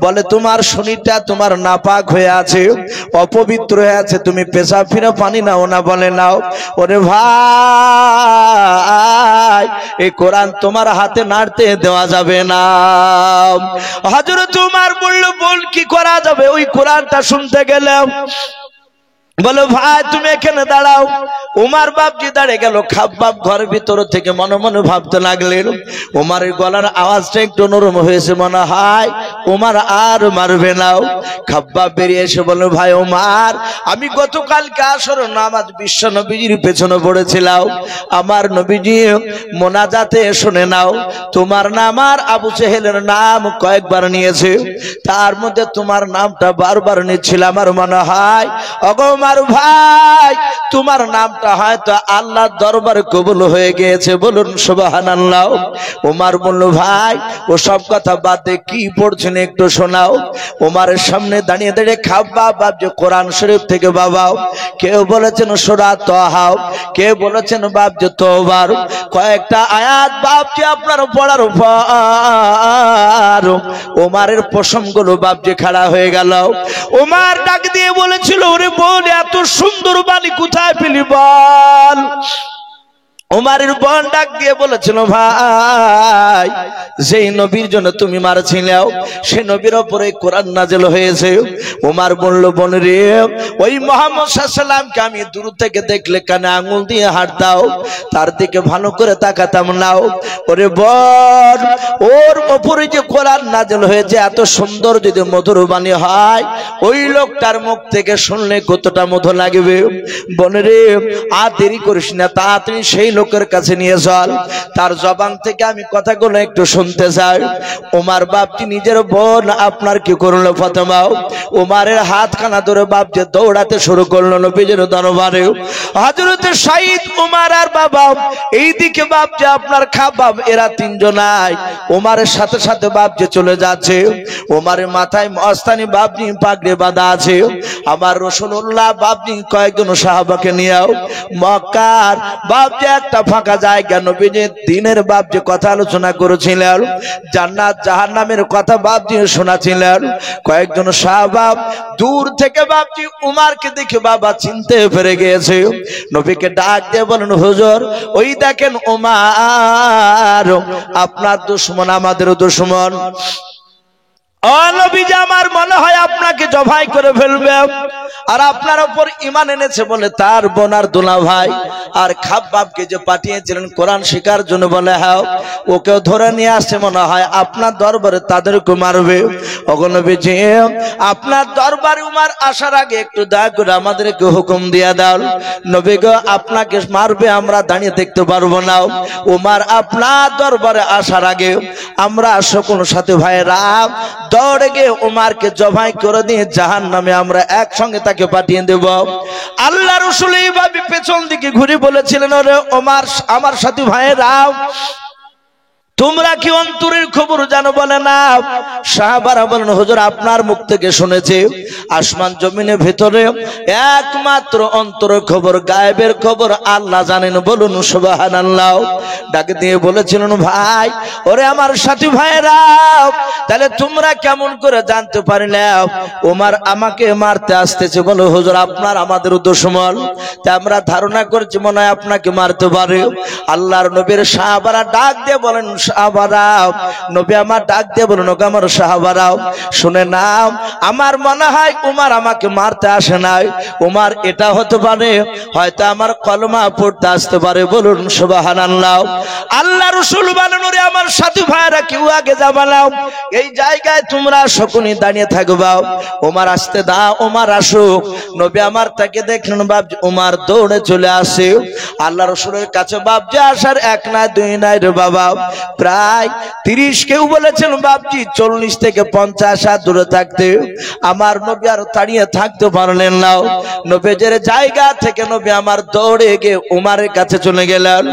বলে তোমার শরীরটা তোমার নাপাক হয়ে আছে, অপবিত্র হয়ে আছে, তুমি পেশাব ফিরে পানি নাও না। বলে নাও। ওরে ভাই এই কোরআন তোমার হাতে নাড়তে দেওয়া যাবে না। হযরত ওমর বলল, বল কি করা যাবে? ওই কোরআনটা শুনতে গেলাম বলো ভাই তুমি এখানে দাঁড়াও। উমার বাপজি দাঁড়িয়ে গেল। খাব্বাব ঘরের ভিতর থেকে মনে মনে ভাবতে লাগলেন, উমারের গলার আওয়াজটা একটু নরম হয়েছে, মনে হয় উমার আর মারবে না। খাব্বাব বেরিয়ে এসে বলল, ভাই উমার, আমি গতকালকে আসর নামাজ বিশ্ব নবীজির পেছনে পড়েছিলাম। আমার নবীজি মোনাজাতে শুনে নাও, তোমার নাম আর আবু জেহেলের নাম কয়েকবার নিয়েছে, তার মধ্যে তোমার নামটা বারবার নিচ্ছিল। আমার মনে হয় ওমার ভাই তোমার নামটা হয়তো আল্লাহর দরবারে কবুল হয়ে গিয়েছে, বলুন সুবহানাল্লাহ। ওমর বলল, ভাই ও সব কথা বাদ দিয়ে কি পড়ছেন একটু শোনাও। ওমরের সামনে দাঁড়িয়ে দাঁড়িয়ে খাব্বাব যে কোরআন শরীফ থেকে বাবা, কেউ বলেছেন সূরা তাহা, কেউ বলেছেন বাপ যে তওবার, কয়েকটা আয়াত বাপ যে আপনার পড়ার উপর ওমরের পশমগুলো বাপ যে খাড়া হয়ে গেল। ওমর ডাক দিয়ে বলেছিল, ওরে বোন, এত সুন্দর বাণী কোথায় পেলি বল। ওমরের বোন ডাক দিয়ে বলেছিল, ভাই যেই নবীর জন্য তুমি মারছিলে সে নবীর উপরে কোরআন নাযিল হয়েছে। ওমর বলল, বোন রে, ওই মুহাম্মদ সাল্লাল্লাহু আলাইহি সাল্লামকে আমি দূর থেকে দেখলে কানে আঙুল দিয়ে হাত দাও, তার দিকে ভালো করে তাকাতাম না। ওরে বোন, ওর উপরে যে কোরআন নাযিল হয়েছে এত সুন্দর যদি মধুর বাণী হয়, ওই লোকটার মুখ থেকে শুনলে কতটা মধু লাগবে। বোন রে, আর দেরি করিস না, তাড়াতাড়ি সেই লোকের কাছে নিয়ে চল, তার জবান থেকে আমি কথাগুলো একটু শুনতে চাই। ওমর বাপজি নিজের বোন আপনার কি করলো ফাতেমা, ওমরের হাতখানা ধরে বাপ যে দৌড়াতে শুরু করলো নবীজির দরবারে। হযরত সাইদ, ওমর আর বাবা, এইদিকে বাপ যে আপনার খাব্বাব, এরা তিনজনাই ওমরের সাথে সাথে বাপ যে চলে যাচ্ছে। ওমরের মাথায় মস্তানি বাপজি পাগড়ি বাঁধা আছে। আমার রাসূলুল্লাহ বাপজি কয়েকজন সাহাবাকে নিয়েও মক্কার বাপ যে একটা ফাঁকা জায়গা নবীজি দিনের বাপ যে কথা আলোচনা করেছিলেন, জান্নাত জাহান্নামের কথা বাপজি শোনাছিলেন। কয়েকজন সাহাবা দূর থেকে বাপজি উমারকে দেখে বাবা চিনতে পেরে গিয়েছে। নবীকে ডাক দিয়ে বলেন, হুজুর ওই দেখেন উমার, আপনার দুশমন আমাদের দুশমন। ও নবীজি, আমার মনে হয় আপনাকে জবাই করে ফেলবে, আর আপনার উপর ঈমান এনেছে বলে তার বোনার দুলা ভাই আর খাব্বাবকে যে পাঠিয়েছিলেন কোরআন শেখার জন্য, বলে হ্যাঁ ওকেও ধরে নিয়ে আসছে, মনে হয় আপনার দরবারে তাদেরকে মারবে। ওগো নবীজি, আপনার দরবারে উমার আসার আগে একটু দয়া করে আমাদেরকে হুকুম দিয়ে দাও। নবী গো, আপনাকে মারবে আমরা দাঁড়িয়ে দেখতে পারবো না। উমার আপনার দরবারে আসার আগে আমরা সকল সাথী ভাইরা দৌড়ে গিয়ে উমারকে জবাই করে দিয়ে জাহান্নামে আমরা একসঙ্গে তাকে পাঠিয়ে দেব। আল্লাহ রাসূল এইভাবে পেছন দিকে ঘুরে বলেছিলেন, ওরে ওমর, আমার সাথী ভাইরা, তোমরা কি অন্তরের খবর জানো? বলে না। সাহাবারা বলেন, হুজুর আপনার মুখ থেকে শুনেছি আসমান জমিনের ভিতরে একমাত্র অন্তরের খবর, গায়েবের খবর আল্লাহ জানেন, বলুন সুবহানাল্লাহ। ডাক দিয়ে বলেছিলেন, ভাই ওরে আমার সাথী ভাইরা, তাহলে তোমরা কেমন করে জানতে পারলে ওমর আমাকে মারতে আসতেছে? বলো হুজুর আপনার আমাদের দুশমন, তা আমরা ধারণা করছি মনে হয় আপনাকে মারতে পারে। আল্লাহর নবীর সাহাবারা ডাক দিয়ে বলেন, সাহাবারাও, নবী আমার ডাক দিয়ে বলুন, ওকে আমার সাহাবারাও শুনে নাও, আমার মনে হয় উমার আমাকে মারতে আসে নাই। উমার এটা হতে পারে, হয়তো আমার কলমা পড়তে আসতে পারে, বলুন সুবহানাল্লাহ। আল্লাহ রাসূল বলেন, ওরে আমার সাথী ভাইরা, কেউ আগে যাবে না, এই জায়গায় তোমরা সকলেই দাঁড়িয়ে থাকবা, উমার আসতে দাও, উমার আসুক। নবী আমার তাকে দেখলেন, বাপ উমার দৌড়ে চলে আসে আল্লাহ রাসূলের কাছে। বাপ যে আসার এক না দুই নাই রে বাবা, প্রায় 30, কেউ বলেছেন বাপজি 40 থেকে 50 হাত দূরে থাকতে আমার নবী আর দাঁড়িয়ে থাকতে পারলেন না। নবীর জায়গা থেকে নবী আমার দৌড়ে গিয়ে উমারের কাছে চলে গেলেন।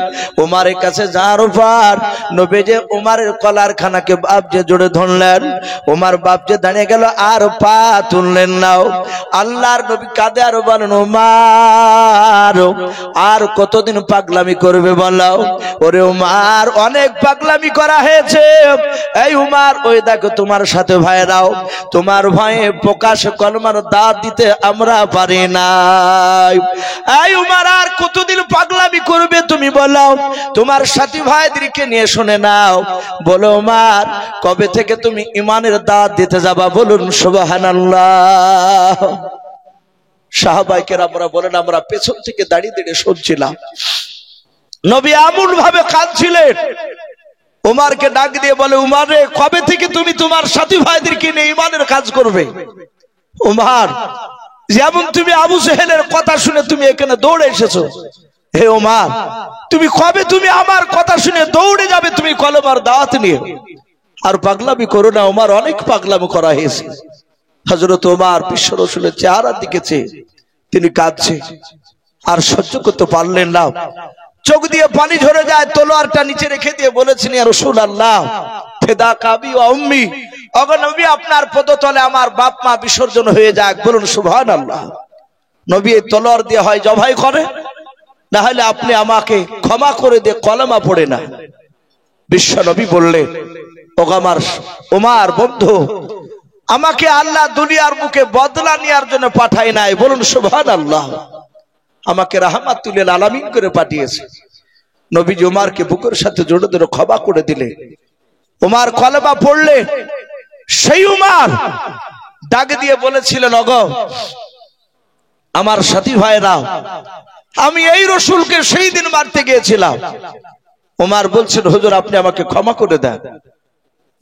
উমারের কাছে যাওয়ার পর নবী যে উমারের কলার খানাকে বাপ যে জোরে ধরলেন। উমার বাপ যে দাঁড়িয়ে গেল, আর পা তুললেন না। আল্লাহর নবী কাঁদে আর বলেন, উমার আর কতদিন পাগলামি করবে বলো? ওরে উমার, অনেক পাগলামি করা হয়েছে। এই উমার, ওই দেখো তোমার সাথে ভাইরাও, তোমার ভয়ে প্রকাশ কলমার দাঁত দিতে আমরা পারি না। এই উমার, আর কতদিন পাগলামি করবে তুমি বলো? তোমার সাথী ভাইদেরকে নিয়ে শুনে নাও। বলো উমার, কবে থেকে তুমি ঈমানের দাঁত দিতে যাবা? বলুন সুবহানাল্লাহ। সাহাবায়ে কেরামরা বলেন আমরা পেছন থেকে দাঁড়িয়ে দাঁড়িয়ে শুনছিলাম। নবী এমন ভাবে কাঁদছিলেন, উমারকে ডাক দিয়ে বলে, উমার রে, কবে থেকে তুমি তোমার সাথী ভাইদেরকে নিয়ে ঈমানের কাজ করবে? উমার, যেমন তুমি আবু জেহেলের কথা শুনে তুমি এখানে দৌড়ে এসেছো, হে উমার, তুমি কবে তুমি আমার কথা শুনে দৌড়ে যাবে তুমি কলেমার দাওয়াত নিয়ে? আর পাগলামি করো না উমার, অনেক পাগলামি করা হয়েছে। হযরত উমার বিশ্ব রাসূলের চেহারার দিকে চেয়ে তিনি কাঁদছে, আর সহ্য করতে পারলেন না। চোখ দিয়ে পানি ঝরে যায়, তলোয়ারটা নিচে রেখে দিয়ে বলেছেন, ইয়া রাসূলুল্লাহ, ফিদা কাবি ওয়া উম্মি, ওগো নবী, আপনার পদতলে আমার বাপ মা বিসর্জন হয়ে যাক, বলুন সুবহানাল্লাহ। নবী এই তলোয়ার দিয়ে হয় জবাই করে, না হলে আপনি আমাকে ক্ষমা করে দিয়ে কলেমা পড়ে না। বিশ্ব নবী বললেন, ওগো আমার উমার বন্ধু, আমাকে আল্লাহ দুনিয়ার বুকে বদলা নেওয়ার জন্য পাঠায় নাই, বলুন সুবহানাল্লাহ। আমাকে রাহমাতুল লিল আলামিন করে পাঠিয়েছে। নবীজি উমারকে বুকের সাথে জড়ে ধরে ক্ষমা করে দিলেন। উমার কলেমা পড়লে সেই উমার ডাক দিয়ে বলেছিলেন, ওগো আমার সাথী ভাইরা, আমি এই রাসূলকে সেই দিন মারতে গিয়েছিলাম। উমার বলছেন, হুজুর আপনি আমাকে ক্ষমা করে দেন।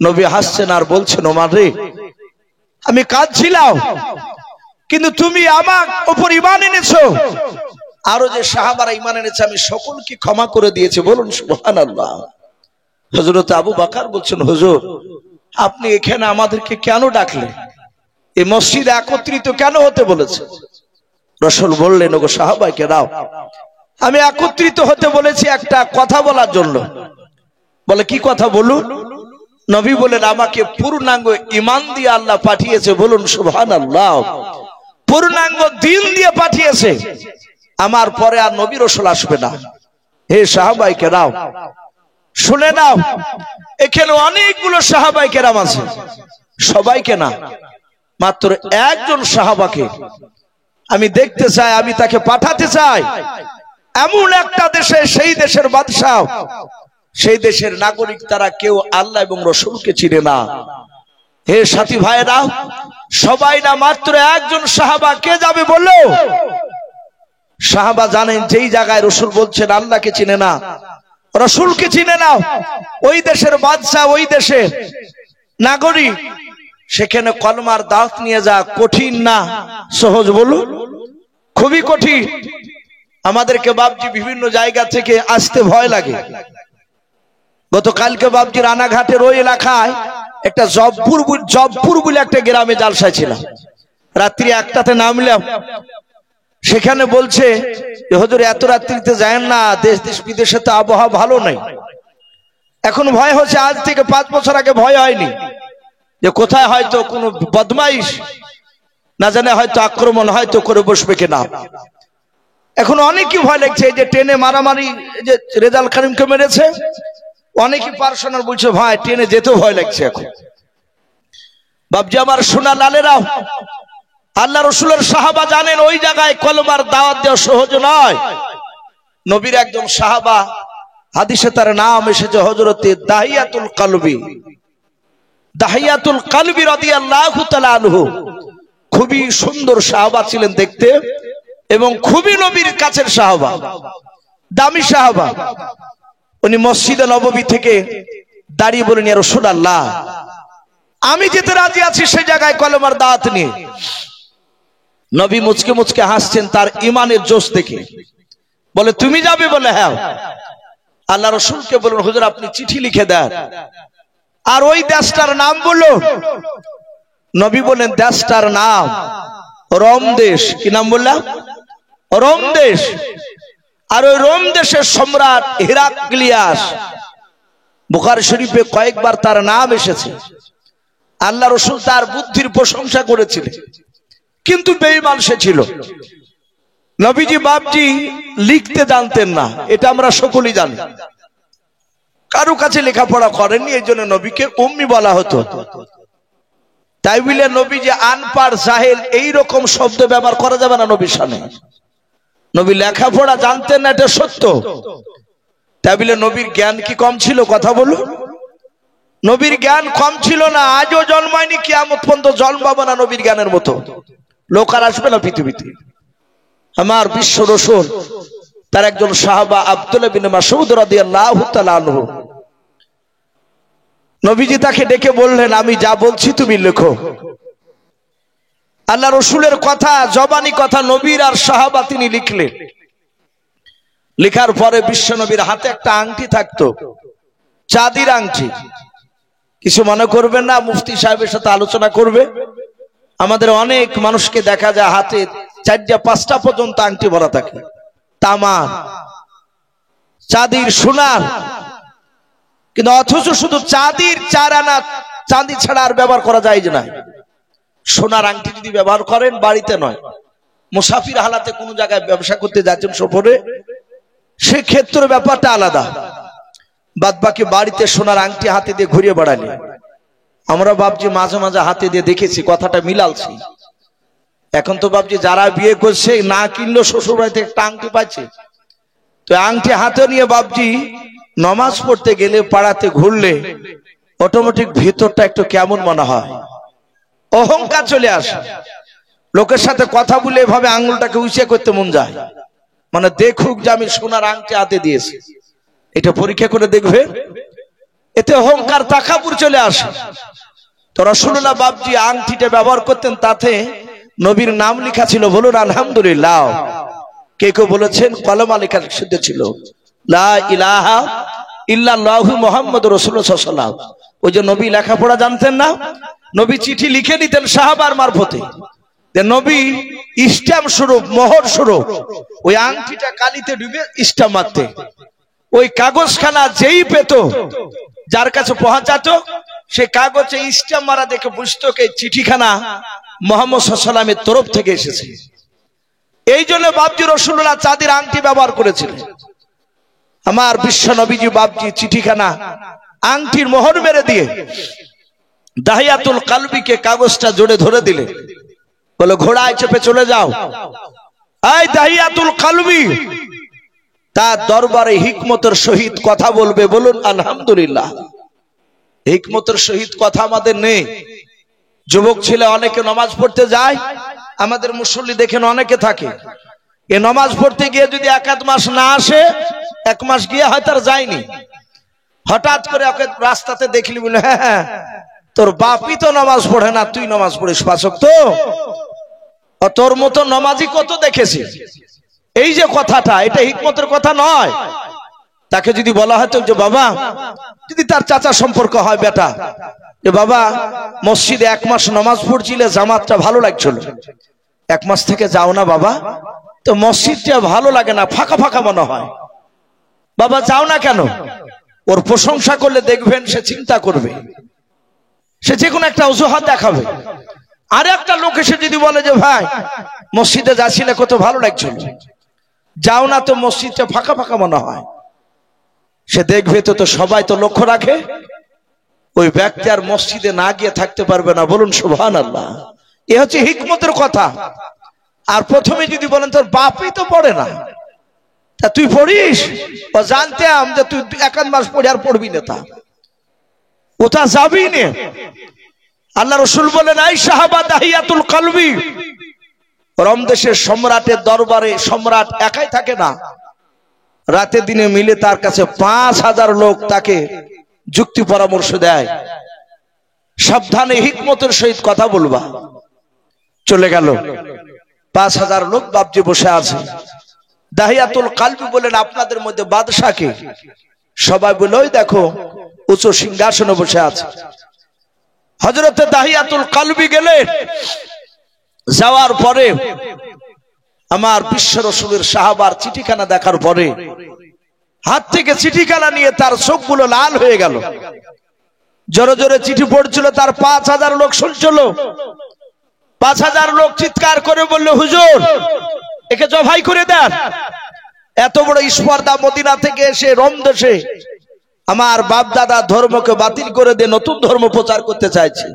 নবী হাসছেন আর বলছেন, উমার রে, আমি কাঁদছিলাম, কিন্তু তুমি আমার উপর ঈমান এনেছো, আরো যে সাহাবারা ঈমান এনেছে আমি সকলকে ক্ষমা করে দিয়েছি, বলুন সুবহানাল্লাহ। হযরত আবু বকর বলছেন, হুজুর আপনি এখানে আমাদেরকে কেন ডাকলেন? এই মসজিদে একত্রিত কেন হতে বলেছে? রাসূল বললেন, ওগো সাহাবায়ে কেরাম, আমি একত্রিত হতে বলেছি একটা কথা বলার জন্য। বলে, কি কথা বলুন? নবী বলেন, আমাকে পূর্ণাঙ্গ ঈমান দিয়ে আল্লাহ পাঠিয়েছে, বলুন সুবহানাল্লাহ। পূর্ণাঙ্গ দ্বীন দিয়ে পাঠিয়েছে, আমার পরে আর নবী রাসূল আসবে না। হে সাহাবায়ে কেরাম, শুনে নাও, এখানে অনেকগুলো সাহাবায়ে কেরাম আছে, সবাইকে না, মাত্র একজন সাহাবাকে আমি দেখতে চাই, আমি তাকে পাঠাতে চাই এমন একটা দেশে, সেই দেশের বাদশা, সেই দেশের নাগরিক, তারা কেউ আল্লাহ এবং রাসূলকে চিনে না। হে সাথী ভাইরা, সবাই না, মাত্র একজন সাহাবা। কে যাবে বললো? সাহাবা জানেন যেই জায়গায় রাসূল বলছেন আল্লাহকে চিনে না, রাসূলকে চিনে না, ওই দেশের বাদশা, ওই দেশের নাগরিক, সেখানে কলমার দাওয়াত নিয়ে যা কঠিন না সহজ? বলুন, খুবই কঠিন। আমাদেরকে বাপজি বিভিন্ন জায়গা থেকে আসতে ভয় লাগে। গতকালকে বাপজি রানাঘাটের ওই এলাকায় একটা জবপুর বলে একটা গ্রামে জালসা ছিলাম, রাত্রি 1টাতে নামলাম। সেখানে বলছে, হুজুর এত রাত্রিতে যায় না, দেশ বিদেশে তো আবহাওয়া ভালো নাই। এখন ভয় হচ্ছে, আজ থেকে 5 বছর আগে ভয় হয়নি, যে কোথায় হয়তো কোনো বদমাইশ না জানে হয়তো আক্রমণ হয়তো করে বসবে কিনা। এখন অনেকই ভয় লাগছে। এই যে ট্রেনে মারামারি, যে রেজাল কারিমকে মেরেছে, অনেকই পার্সোনাল বলছে, ভাই ট্রেনে যেতেও ভয় লাগছে এখন। বাপজি আমার সোনা লালেরাও, আল্লাহ রাসূলের সাহাবা জানেন ওই জায়গায় কলমার দাওয়াত দেওয়া সহজ নয়। নবীর একজন সাহাবা, হাদিসে তার নাম এসেছে হযরতে দাহিয়াতুল কলবি রাদিয়াল্লাহু তাআলা আনহু। খুবই সুন্দর সাহাবা ছিলেন দেখতে, এবং খুবই নবীর কাছের সাহাবা, দামি সাহাবা। উনি মসজিদে নববী থেকে দাঁড়িয়ে বলেন, ইয়া রাসূলুল্লাহ, আমি যেতে রাজি আছি সেই জায়গায় কলমার দাওয়াত নিয়ে। নবী মুচকে মুচকে হাসছেন তার ঈমানের জোশ দেখে। বলে, তুমি যাবে? বলে, হ্যাঁ। আল্লাহ রাসূলকে বলুন, হুজুর আপনি চিঠি লিখে দেন। আর ওই দেশটার নাম বললো। নবী বলেন, দেশটার নাম রোম দেশ। কি নাম বললাম? রোম দেশ। আর ওই রোম দেশের সম্রাট হিরাক্লিয়াস, বুখারী শরীফে কয়েকবার তার নাম এসেছে। আল্লাহ রাসূল তার বুদ্ধির প্রশংসা করেছিলেন, কিন্তু বেঈমান সে ছিল। নবীজি বাপজি লিখতে জানতেন না, এটা আমরা সকলেই জানি। কারো কাছে লেখাপড়া করেননি, এই জন্য নবীকে উম্মি বলা হতো। তাই বলে নবী যে আনপাড় জাহেল এইরকম শব্দ ব্যবহার করা যাবে না নবীর সামনে। নবী লেখাপড়া জানতেন না, এটা সত্য। তাই বলে নবীর জ্ঞান কি কম ছিল? কথা বলুন, নবীর জ্ঞান কম ছিল না। আজও জন্মায়নি, কিয়ামত পর্যন্ত জন্মাবে না নবীর জ্ঞানের মতো। লোক আর আসবে না পৃথিবীতে। আমার বিশ্ব রাসূল তার একজন সাহাবা আব্দুল্লাহ বিন মাসউদ রাদিয়াল্লাহু তাআলা আনহু, নবীজি তাকে ডেকে বললেন, আমি যা বলছি তুমি লেখো। আল্লাহ রসুলের কথা, জবানি কথা, নবীর আর সাহাবা তিনি লিখলেন। লেখার পরে বিশ্ব নবীর হাতে একটা আংটি থাকতো, চাঁদির আংটি। কিছু মনে করবেন না, মুফতি সাহেবের সাথে আলোচনা করবে। আমাদের অনেক মানুষকে দেখা যায় হাতে 4টা-5টা পর্যন্ত আংটি ভরা থাকে, তামার, চাঁদির, সোনার। কিন্তু অথচ শুধু চাঁদির 4 আনা চাঁদি ছাড়া আর ব্যবহার করা যায় না। সোনার আংটি যদি ব্যবহার করেন বাড়িতে নয়, মুসাফির হালাতে কোনো জায়গায় ব্যবসা করতে যাচ্ছেন সফরে, সেক্ষেত্রে ব্যাপারটা আলাদা। বাদ বাকি বাড়িতে সোনার আংটি হাতে দিয়ে ঘুরিয়ে বেড়ালে আমরা ভাবছি, মাঝে মাঝে হাতে দিয়ে দেখেছি, কথাটা মিলালছি। এখন তো ভাবছি যারা বিয়ে করছে না কিনলো শ্বশুর বাড়িতে একটা আংটি পাচ্ছে, তো আংটি হাতে নিয়ে ভাবছি নামাজ পড়তে গেলে, পাড়াতে ঘুরলে অটোমেটিক ভিতরটা একটু কেমন মনে হয়, অহংকার চলে আসে। লোকের সাথে কথা বলে এভাবে আঙুলটাকে উঁচে করতে মন যায়, মানে দেখুক যে আমি সোনার আংটি হাতে দিয়েছি। এটা পরীক্ষা করে দেখবে, এতে অহংকার, তাকাবুর চলে আসে। তো রাসূলুল্লাহ বাবজি আংটিটা ব্যবহার করতেন, তাতে নবীর নাম লেখা ছিল। বলুন আলহামদুলিল্লাহ। কে কেউ বলেছেন কলমা লেখা সিদ্ধ ছিল, লা ইলাহা ইল্লাল্লাহু মুহাম্মাদুর রাসূলুল্লাহ সাল্লাল্লাহু আলাইহি ওয়াসাল্লাম। ওই যে নবী লেখাপড়া জানতেন না, নবী চিঠি লিখে নিতেন সাহাবার মারফতে। নবী স্ট্যাম্প স্বরূপ, মোহর স্বরূপ ওই আংটিটা কালিতে ডুবে স্ট্যাম্প মারতে। ওই কাগজখানা যেই পেত, যার কাছে পৌঁছাতো, সে কাগজে স্ট্যাম্প মারা দেখে বুঝতো এই চিঠিখানা মুহাম্মদ সাল্লাল্লাহু আলাইহি ওয়াসাল্লামের তরফ থেকে এসেছে। এই জন্য বাবজি রাসূলুল্লাহ চাঁদের আংটি ব্যবহার করেছিলেন। আমার বিশ্ব নবীজি বাবজি চিঠিখানা আংটির মোহর মেরে দিয়ে দাহিয়াতুল কালবিকে কাগজটা জোরে ধরে দিলে, বলে ঘোড়ায় চেপে চলে যাও। এই দাহিয়াতুল কালবি তার দরবারে হিকমতের সহিত কথা বলবে। বলুন আলহামদুলিল্লাহ। হিকমতের সহিত কথা আমাদের নেই। যুবক ছেলে অনেকে নামাজ পড়তে যায়, আমাদের মুসল্লি দেখেন অনেকে থাকে, এ নামাজ পড়তে গিয়ে যদি 1-1 মাস না আসে, 1 মাস গিয়ে হয়তো আর যায়নি, হঠাৎ করে ওকে রাস্তাতে দেখলি, বলে হ্যাঁ তোর বাপই তো নামাজ পড়ে না, তুই নামাজ পড়িস 5 ওয়াক্ত, তোর মতো নামাজি কত দেখেছি। এই যে কথাটা, এটা হিকমতের কথা নয়। তাকে যদি বলা হয়তো যে বাবা, যদি তার চাচা সম্পর্ক হয় বেটা, যে বাবা মসজিদে 1 মাস নামাজ পড়ছিলে, জামাতটা ভালো লাগছিল, 1 মাস থেকে যাও না বাবা, তো মসজিদটা ভালো লাগে না, ফাঁকা ফাঁকা মনে হয়, বাবা যাও না কেন? ওর প্রশংসা করলে দেখবেন সে চিন্তা করবে, সে যে কোনো একটা অজুহাত দেখাবে। আর একটা লোক এসে যদি বলে যে ভাই মসজিদে যাচ্ছিলে কত ভালো লাগছিল, যাও না, তো মসজিদটা ফাঁকা ফাঁকা মনে হয়, সে দেখবে তো সবাই তো লক্ষ্য রাখে, ওই ব্যক্তি আর মসজিদে না গিয়ে থাকতে পারবে না। বলুন সুবহানাল্লাহ। এ হচ্ছে হিকমতের কথা। আর প্রথমে যদি বলেন তোর বাপই তো পড়ে না, তা তুই পড়িস, ও জানতাম যে তুই 1 মাস পড়ে আর পড়বি না, তা ওটা যাবি না। আল্লাহ রাসূল বলেন, এই সাহাবা দাহিয়াতুল কালবি, রোম দেশের সম্রাটের দরবারে সম্রাট একাই থাকে না, রাতে দিনে মিলে তার কাছে 5000 লোক তাকে যুক্তি পরামর্শ দেয়, সাবধানে হিকমতের সহিত কথা বলবা। চলে গেল, 5000 লোক বাবজি বসে আছে। দাহিয়াতুল কালবি বলেন, আপনাদের মধ্যে বাদশা কে? সবাই বলে, ওই দেখো উঁচু সিংহাসনে বসে আছে। হযরতে দাহিয়াতুল কালবি গেলেন, যাওয়ার পরে আমার বিশ্ব রাসূলের সাহাবার চিঠিখানা দেখার পরে হাত থেকে চিঠিখানা নিয়ে তার চোখগুলো লাল হয়ে গেল। জোরে জোরে চিঠি পড়ছিল, তার 5000 লোক শুনছিল। 5000 লোক চিৎকার করে বলল, হুজুর একে জবাই করে দেন। এত বড় স্পর্ধা, মদিনা থেকে এসে রোম দেশে আমার বাপ দাদা ধর্মকে বাতিল করে দিয়ে নতুন ধর্ম প্রচার করতে চাইছে।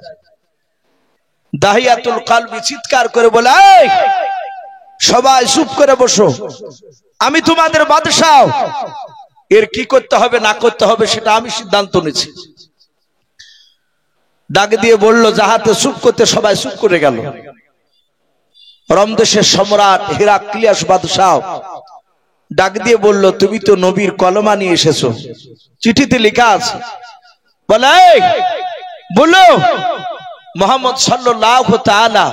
দাহিয়াতুল কালবি চিৎকার করে বলে, এই সবাই চুপ করে বসো, আমি তোমাদের বাদশা, এর কি করতে হবে না করতে হবে সেটা আমি সিদ্ধান্ত নিয়েছি। ডাক দিয়ে বলল, যাহাতে চুপ করতে, সবাই চুপ করে গেল। রোম দেশের সম্রাট হেরাক্লিয়াস বাদশাহ ডাক দিয়ে বলল, তুমি তো নবীর কলমা নিয়ে এসেছো, চিঠিতে লেখা আছে, বলে বলো মুহাম্মদ সাল্লাল্লাহু তাআলা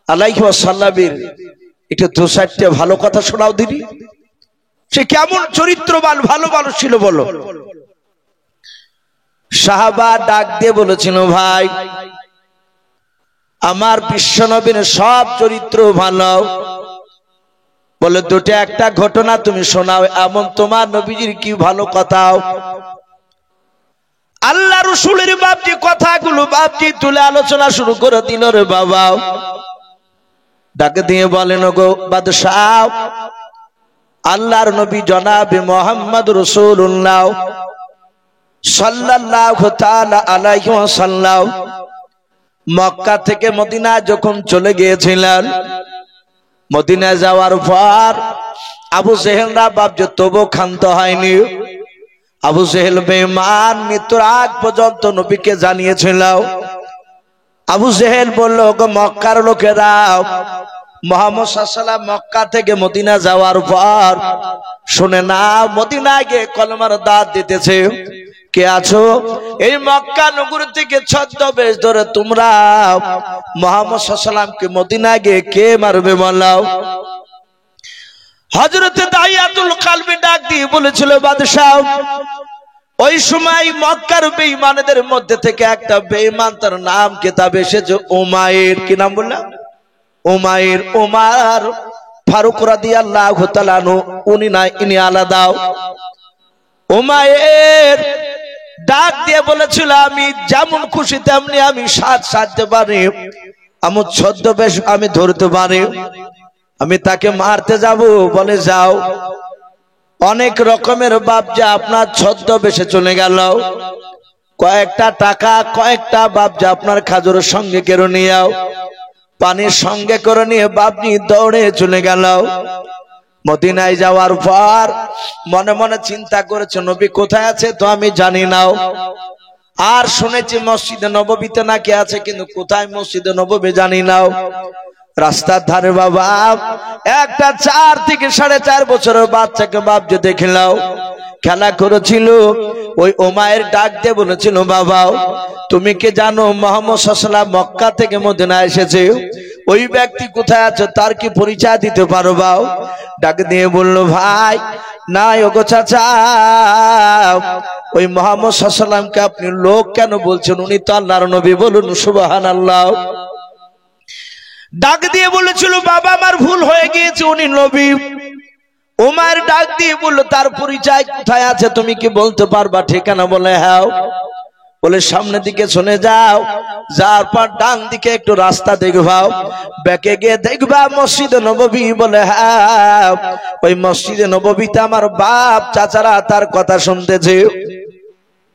আলাইহি ওয়াসাল্লামের একটু দু চারটে ভালো কথা শোনাও দিদি, সে কেমন চরিত্রবান ভালো মানুষ ছিল বলো। সাহাবা ডাক দিয়ে বলেছিল, ভাই আমার বিশ্বনবীর সব চরিত্র ভালো, বলে দুটো একটা ঘটনা তুমি শোনাও, এমন তোমার নবীজির কি ভালো কথাও। আল্লাহ রাসূলের বাপজি কথাগুলো বাপজি তুলে আলোচনা শুরু করে দিল রে বাবা। ডাক দিয়ে বলেন, গো বাদশাহ, আল্লাহর নবী জনাবে মুহাম্মদ রাসূলুল্লাহ সাল্লাল্লাহু তাআলা আলাইহি ওয়াসাল্লাম মক্কা থেকে মদিনা যখন চলে গিয়েছিলেন, মদিনা যাওয়ার পর আবু জেহেলরা বাপজি তবু ক্ষান্ত হয়নি। আবু জেহেল বেঈমান মৃত্যুর আগ পর্যন্ত নবীকে জানিয়েছিল। আবু জেহেল বলল, গো মক্কার লোকেরা, মুহাম্মদ সাল্লাল্লাহু আলাইহি ওয়াসাল্লাম মক্কা থেকে মদিনা যাওয়ার পর শুনে না মদিনায় গিয়ে কলমার দাওয়াত দিতেছে। কে আছো এই মক্কা নগর থেকে ছদ্মবেশ ধরে তোমরা মুহাম্মদ সাল্লাল্লাহু আলাইহি ওয়াসাল্লামকে মদিনায় গিয়ে কে মারবে বলাও। হযরত দাইয়াতুল কলবি ডাক দিয়ে বলেছিল, বাদশাহ ওই সময় মক্কার বেঈমানদের মধ্যে থেকে একটা বেঈমান, তার নাম কিতাবে এসেছে উমাইর। কি নাম বললাম? উমাইর। উমার ফারুক রাদিয়াল্লাহু তাআলা আনহু, উনি না, ইনি আলাদা। উমাইর ডাক দিয়ে বলেছিল, আমি যেমন খুশি তেমনি আমি সাজতে পারি, আমার ছদ্মবেশ আমি ধরতে পারি, আমি তাকে মারতে যাব। বলে যাও। অনেক রকমের বাপ যা আপনার ছদ্মবেশে চলে গেল, কয়েকটা টাকা কয়েকটা বাপ যা আপনার খাজুরের সঙ্গে কেড়ে নিয়ে পানির সঙ্গে করে নিয়ে বাপনি দৌড়ে চলে গেল। মদিনায় যাওয়ার পর মনে মনে চিন্তা করেছে, নবী কোথায় আছে তো আমি জানি না, আর শুনেছি মসজিদে নববীতে নাকি আছে, কিন্তু কোথায় মসজিদে নববী জানি না। রাস্তার ধারে বাবা একটা 4 থেকে 4.5 বছরের বাচ্চাকে বাপ যে দেখলাও খেলা করেছিল। ওই উমাইর ডাক দিয়ে বলেছিল, বাবা তুমি কি জানো মুহাম্মদ সাল্লাল্লাহু আলাইহি ওয়াসাল্লাম মক্কা থেকে মদিনা এসেছে, ওই ব্যক্তি কোথায় আছে তার কি পরিচয় দিতে পারবা? ডাক দিয়ে বলল, ভাই না ওগো চাচা, ওই মুহাম্মদ সাল্লাল্লাহু আলাইহি ওয়াসাল্লামকে আপনি লোক কেন বলছেন, উনি তো আল্লাহর নবী। বলুন সুবহানাল্লাহ। ডাক দিয়ে বলেছিল, বাবা আমার ভুল হয়ে গিয়েছে, উনি নবী। উমার ডাক দিয়ে বলল, তার পরিচয় কোথায় আছে তুমি কি বলতে পারবা ঠিকানা? বলে হ্যাঁ। বলে সামনের দিকে চলে যাও, যাওয়ার পর ডান দিকে একটু রাস্তা দেখবা, ব্যাকে গিয়ে দেখবা মসজিদে নববী। বলে হ্যাঁ, ওই মসজিদে নববীতে আমার বাপ চাচারা তার কথা শুনতেছে।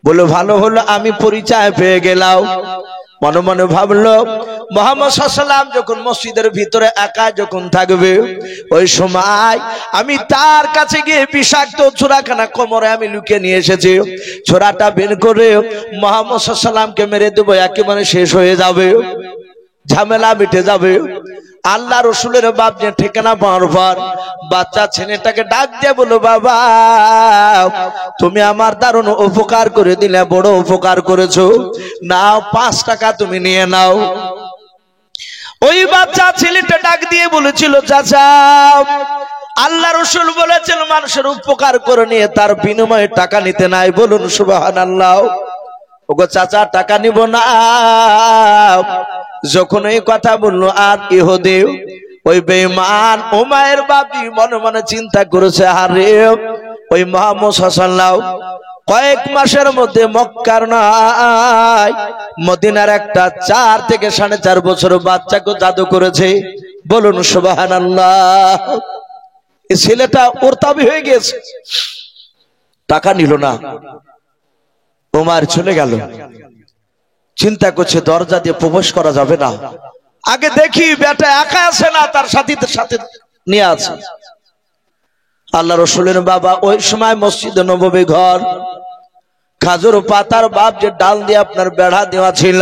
বলে ভালো হলো আমি পরিচয় পেয়ে গেলাম। মনে মনে ভাবলো, মুহাম্মদ সাল্লাল্লাহু আলাইহি ওয়াসাল্লাম যখন মসজিদের ভিতরে একা যখন থাকবে, ওই সময় আমি তার কাছে গিয়ে বিষাক্ত ছোরাখানা কোমরে আমি লুকিয়ে নিয়ে এসেছি। ছোরাটা বের করে মুহাম্মদ সাল্লাল্লাহু আলাইহি ওয়াসাল্লামকে মেরে দেবো, একেবারে শেষ হয়ে যাবে, ঝামেলা মিটে যাবে। আল্লাহ রসুলের বাপ যে ঠিকানা পাওয়ার পর বাচ্চা ছেলেটাকে ডাক দিয়ে বলো, বাবা তুমি আমার দারুণ উপকার করে দিলে, বড় উপকার করেছো, নাও 5 টাকা তুমি নিয়ে নাও। ওই বাচ্চা ছেলেটা ডাক দিয়ে বলেছিল, চাচা আল্লাহ রসুল বলেছেন মানুষের উপকার করে নিয়ে তার বিনিময়ে টাকা নিতে নাই। বলুন সুবহানাল্লাহ। ওগো চাচা টাকা নিব না। যখন এই কথা বললো, আর ইহুদি ওই বেঈমান উমাইর বাপি মনে মনে চিন্তা করেছে, আরে ওই মুহাম্মদ সাল্লাল্লাহু আলাইহি ওয়াসাল্লাম কয়েক মাসের মধ্যে মক্কার নয় মদিনার একটা 4 থেকে 4.5 বছর বাচ্চাকে জাদু করেছে। বলুন সুবহানাল্লাহ। এই ছেলেটা ওর তাবি হয়ে গেছে, টাকা নিল না। উমার চলে গেল, চিন্তা করছে দরজা দিয়ে প্রবেশ করা যাবে না, আগে দেখি বেটা একা আছে না তার সাথীদের সাথে নিয়ে আছে। আল্লাহ রসুলের বাবা ওই সময় মসজিদে নববী ঘর, খাজুর পাতার বাপ যে ডাল দিয়ে আপনার বেড়া দেওয়া ছিল,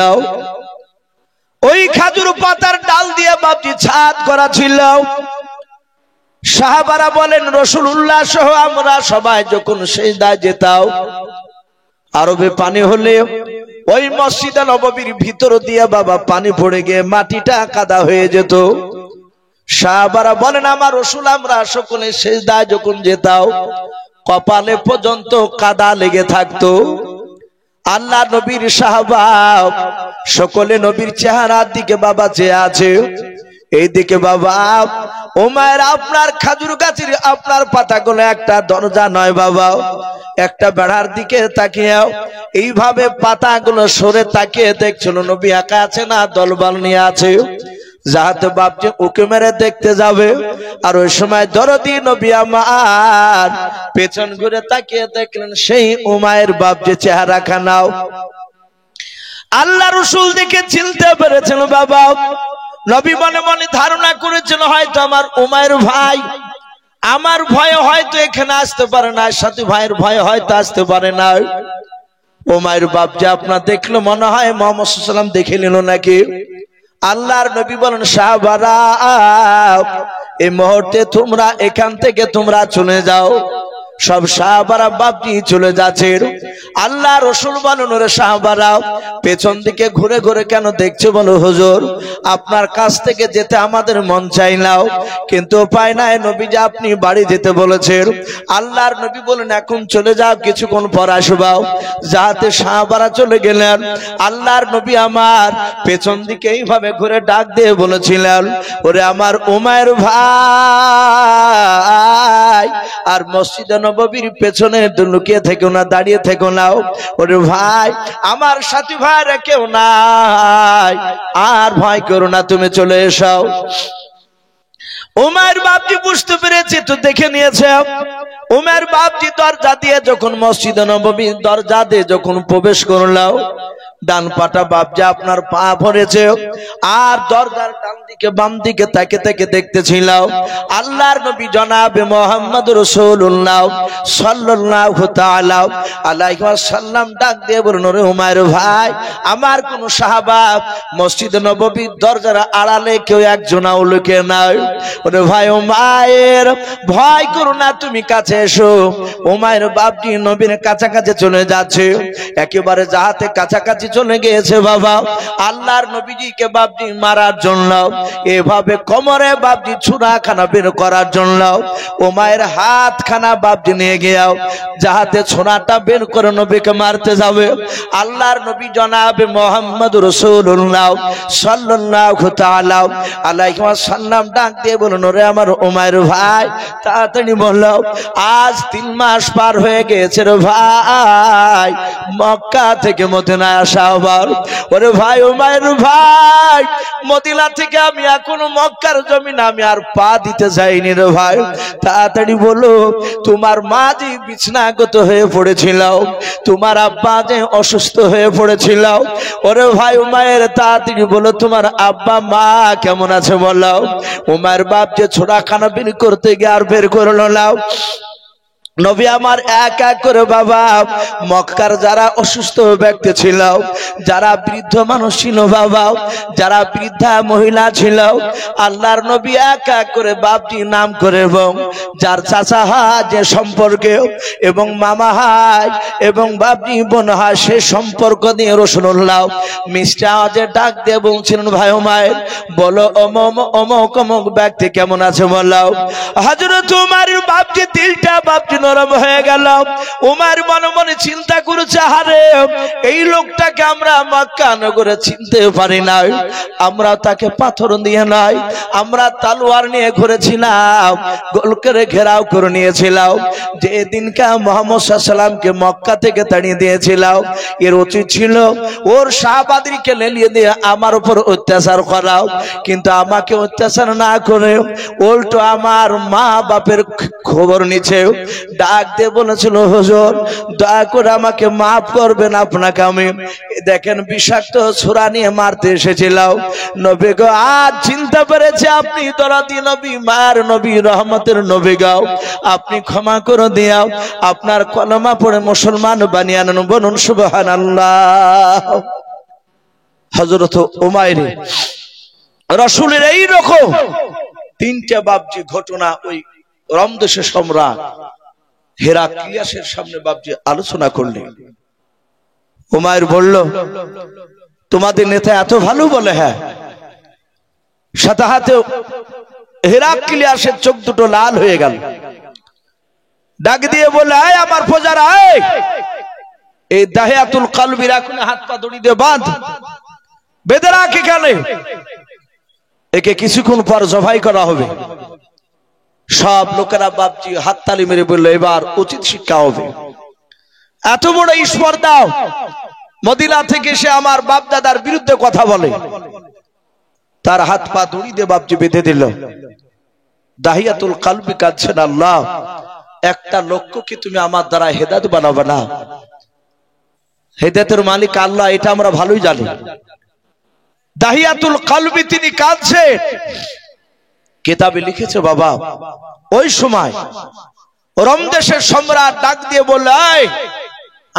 ওই খাজুর পাতার ডাল দিয়ে বাপজি ছাদ করা ছিল। সাহাবারা বলেন রাসূলুল্লাহ সহ আমরা সবাই যখন সিজদায় যেতাম, আরবে পানি হলে ওই মসজিদে নববীর ভিতর দিয়ে বাবা পানি পড়ে গিয়ে মাটিটা কাদা হয়ে যেত। সাহাবারা বলেন আমার রাসূল আমরা সকলে সিজদায় যখন যেতাম কপালে পর্যন্ত কাদা লেগে থাকতো। আল্লাহ নবীর সাহাবা সকলে নবীর চেহারার দিকে বাবা চেয়ে আছে। এইদিকে বাবা উমায়ের আপনার খাজুর গাছের আপনার পাতাগুলো একটা দরজা নয় বাবা, একটা বেড়ার দিকে তাকিয়ে এইভাবে পাতাগুলো সরে তাকিয়ে দেখছিল নবী একা আছে না দলবল নিয়ে আছে, যাহাতে বাপজি উকে মেরে দেখতে যাবে। আর ওই সময় দরদি নবী আমার পেছন ঘুরে তাকিয়ে দেখলেন সেই উমায়ের বাপজি চেহারা খানাও। আল্লাহ রাসূল দেখে চিনতে পেরেছেন বাবা। নবী মনে মনে ধারণা করেছেন হয়তো আমার উমায়ের ভাই, আমার ভয়ে হয়তো এখানে আসতে পারে না, সাথী ভাইয়ের ভয়ে হয়তো আসতে পারে না। উমায়ের বাপজি আপনার দেখলো মনে হয় মুহাম্মদ সাল্লাল্লাহু আলাইহি ওয়াসাল্লাম দেখে নিল নাকি। আল্লাহর নবী বলেন সাহাবারা এই মুহূর্তে তোমরা এখান থেকে তোমরা চলে যাও। সব সাহাবারা বাপজি চলে যাচ্ছে। আল্লাহ রাসূল বলেন ওরে সাহাবারা পেছন দিকে ঘুরে ঘুরে কেন দেখছো বলো হুজুর, আপনার কাছ থেকে যেতে আমাদের মন চাইলাও কিন্তু উপায় নাই, নবীজি আপনি বাড়ি যেতে বলেছেন। আল্লাহর নবী বলেন এখন চলে যাও, কিছুক্ষণ পর আসবাও। যাতে সাহাবারা চলে গেলেন। আল্লাহর নবী আমার পেছন দিকে এইভাবে ঘুরে ডাক দিয়ে বলেছিলেন ওরে আমার উমায়ের ভাই, আর মসজিদে নববীর পেছনে লুকিয়ে থেকো না, দাঁড়িয়ে থেকো না। ওরে ভাই আমার সাথী ভাইরা কেউ নাই, আর ভয় করো না, তুমি চলে এসো। উমায়ের বাপজি বুঝতে পেরেছে তো দেখে নিয়েছে। উমায়ের বাপজি দরজা দিয়ে যখন মসজিদে নববীর দরজা দিয়ে যখন প্রবেশ করলো, ডান পাটা বাপজি আপনার পা ভরেছে আর দরজার ডান দিকে বাম দিকে তাকে তাকে দেখতেছিল আল্লাহর নবী জনাবে মুহাম্মদ রাসূলুল্লাহ সাল্লাল্লাহু তাআলা আলাইহি ওয়াসাল্লাম ডাক দিয়ে বললেন ওরে উমায়ের ভাই, আমার কোন সাহাবা মসজিদ নববীর দরজার আড়ালে কেউ একজনও লুকিয়ে নাই। ওরে ভাই উমায়ের ভয় করো না, তুমি কাছে এসো। উমায়ের বাপজি নবীর কাছাকাছি চলে যাচ্ছে, একেবারে যাহাতে কাছাকাছি চলে গিয়েছে বাবা আল্লাহর নবীজিকে বাপজি মারার জন্য, এভাবে কোমরে বাপজি ছুরা খানা বের করার জন্য উমায়ের হাত খানা বাপজি নিয়ে গিয়াও যাহাতে ছোড়াটা বের করে নবীকে মারতে যাবে। আল্লাহর নবী জনাবে মুহাম্মদ রাসূলুল্লাহ সাল্লাল্লাহু তাআলা আলাইহি ওয়াসাল্লাম ডাক দিয়ে বললেন ওরে আমার উমায়ের ভাই, তাড়াতাড়ি বলো আজ 3 মাস পার হয়ে গেছে রে ভাই মক্কা থেকে মদিনায় আসা আবার। ওরে ভাই উমায়ের ভাই, মদিনা থেকে আমি এখনো মক্কার জমিনে আমি আর পা দিতে যাইনি রে ভাই, তাড়াতাড়ি বলো তোমার মা যে বিছনাগত হয়ে পড়েছিল, তোমার আব্বা যে অসুস্থ হয়ে পড়েছিল। ওরে ভাই উমায়ের তাড়াতাড়ি বলো তোমার আব্বা মা কেমন আছে বলো। উমায়ের বাপ যে ছোড়া খানা বের করতে গিয়ে আর বের করলো না। নবী আমার এক এক করে বাবা মক্কার যারা অসুস্থ ব্যক্তি ছিল, যারা বৃদ্ধ মানুষ ছিল বাবা, যারা বৃদ্ধা মহিলা ছিল, আল্লাহর নবী এক এক করে বাপজি নাম করে এবং যার চাচা হয় যে সম্পর্কে এবং মামা হয় এবং বাপজি বোন হয় সে সম্পর্ক দিয়ে রাসূলুল্লাহ মিষ্টি আওয়াজে ডাক দিয়ে বলছিলেন ভাই উমায়ের বলো অমুক অমুক ব্যক্তি কেমন আছে বলো। হযরত উমারের বাপজি দিলটা বাপজি নরম হয়ে গেল। উমার মনে মনে চিন্তা করেছে হারে এই লোকটাকে আমরা মক্কা নগরে চিনতে পারি না, আমরা তাকে পাথর দিয়ে নাই, আমরা তলোয়ার নিয়ে ঘুরেছিলাম, গোল করে ঘেরাও করে নিয়েছিলাম। যে দিনকে মুহাম্মদ সাল্লাল্লাহু আলাইহি ওয়াসাল্লামকে মক্কা থেকে তাড়িয়ে দিয়েছিলাম, এর উচিত ছিল ওর সাহাবাদেরকে লেলিয়ে দিয়ে আমার উপর অত্যাচার করাও, কিন্তু আমাকে অত্যাচার না করে উল্টো আমার মা বাপের খবর নিচ্ছে। ডাক দিয়ে বলেছিল হুজুর দয়া করে আমাকে মাফ করবেন, আপনাকে আমি দেখেন বিষাক্ত ছুরা নিয়ে মারতে এসেছিলাম। নবী গো আজ চিন্তা পেরেছে আপনি দরদি নবী মায়ের নবী রহমতের নবী গাও, আপনি ক্ষমা করে দিও, আপনার কলমা পড়ে মুসলমান বানিয়ে আনুন, বলুন সুবহানাল্লাহ। হযরত উমাইর রাসূলের এই রকম তিনটা বাপজি ঘটনা ওই রোম দেশের সম্রাট হেরাক্লিয়াসের সামনে বাপজি আলোচনা করলেন। উমাইর বলল, তোমাদের নেতা এত ভালো? বলে হ্যাঁ। সাথে হাতে হেরাক্লিয়াসের চোখ দুটো লাল হয়ে গেল। ডাক দিয়ে বলে, আয় আমার প্রজারা, আয় এই দাহিয়াতুল কলবির এখন হাত পা দড়ি দিয়ে বাঁধ, বেঁধে রাখ এখানে, একে কিছুক্ষণ পর জবাই করা হবে। সব লোকেরা বাপজি হাততালি মেরে বললো, এবার উচিত শিক্ষা হবে। এত বড় ঈশ্বর দাও, মদিনা থেকে সে আমার বাপ দাদার বিরুদ্ধে কথা বলে। তার হাত পা দড়ি দিয়ে বাপজি বেঁধে দিল। দাহিয়াতুল কলবি কাঁদছেন, আল্লাহ একটা লোককে কি তুমি আমার দ্বারা হেদায়েত বানাবে না? হেদায়েতের মালিক আল্লাহ, এটা আমরা ভালোই জানি। দাহিয়াতুল কলবি তিনি কাঁদছে। কিতাবে লিখেছে বাবা, ওই সময় রোম দেশের সম্রাট ডাক দিয়ে বলল,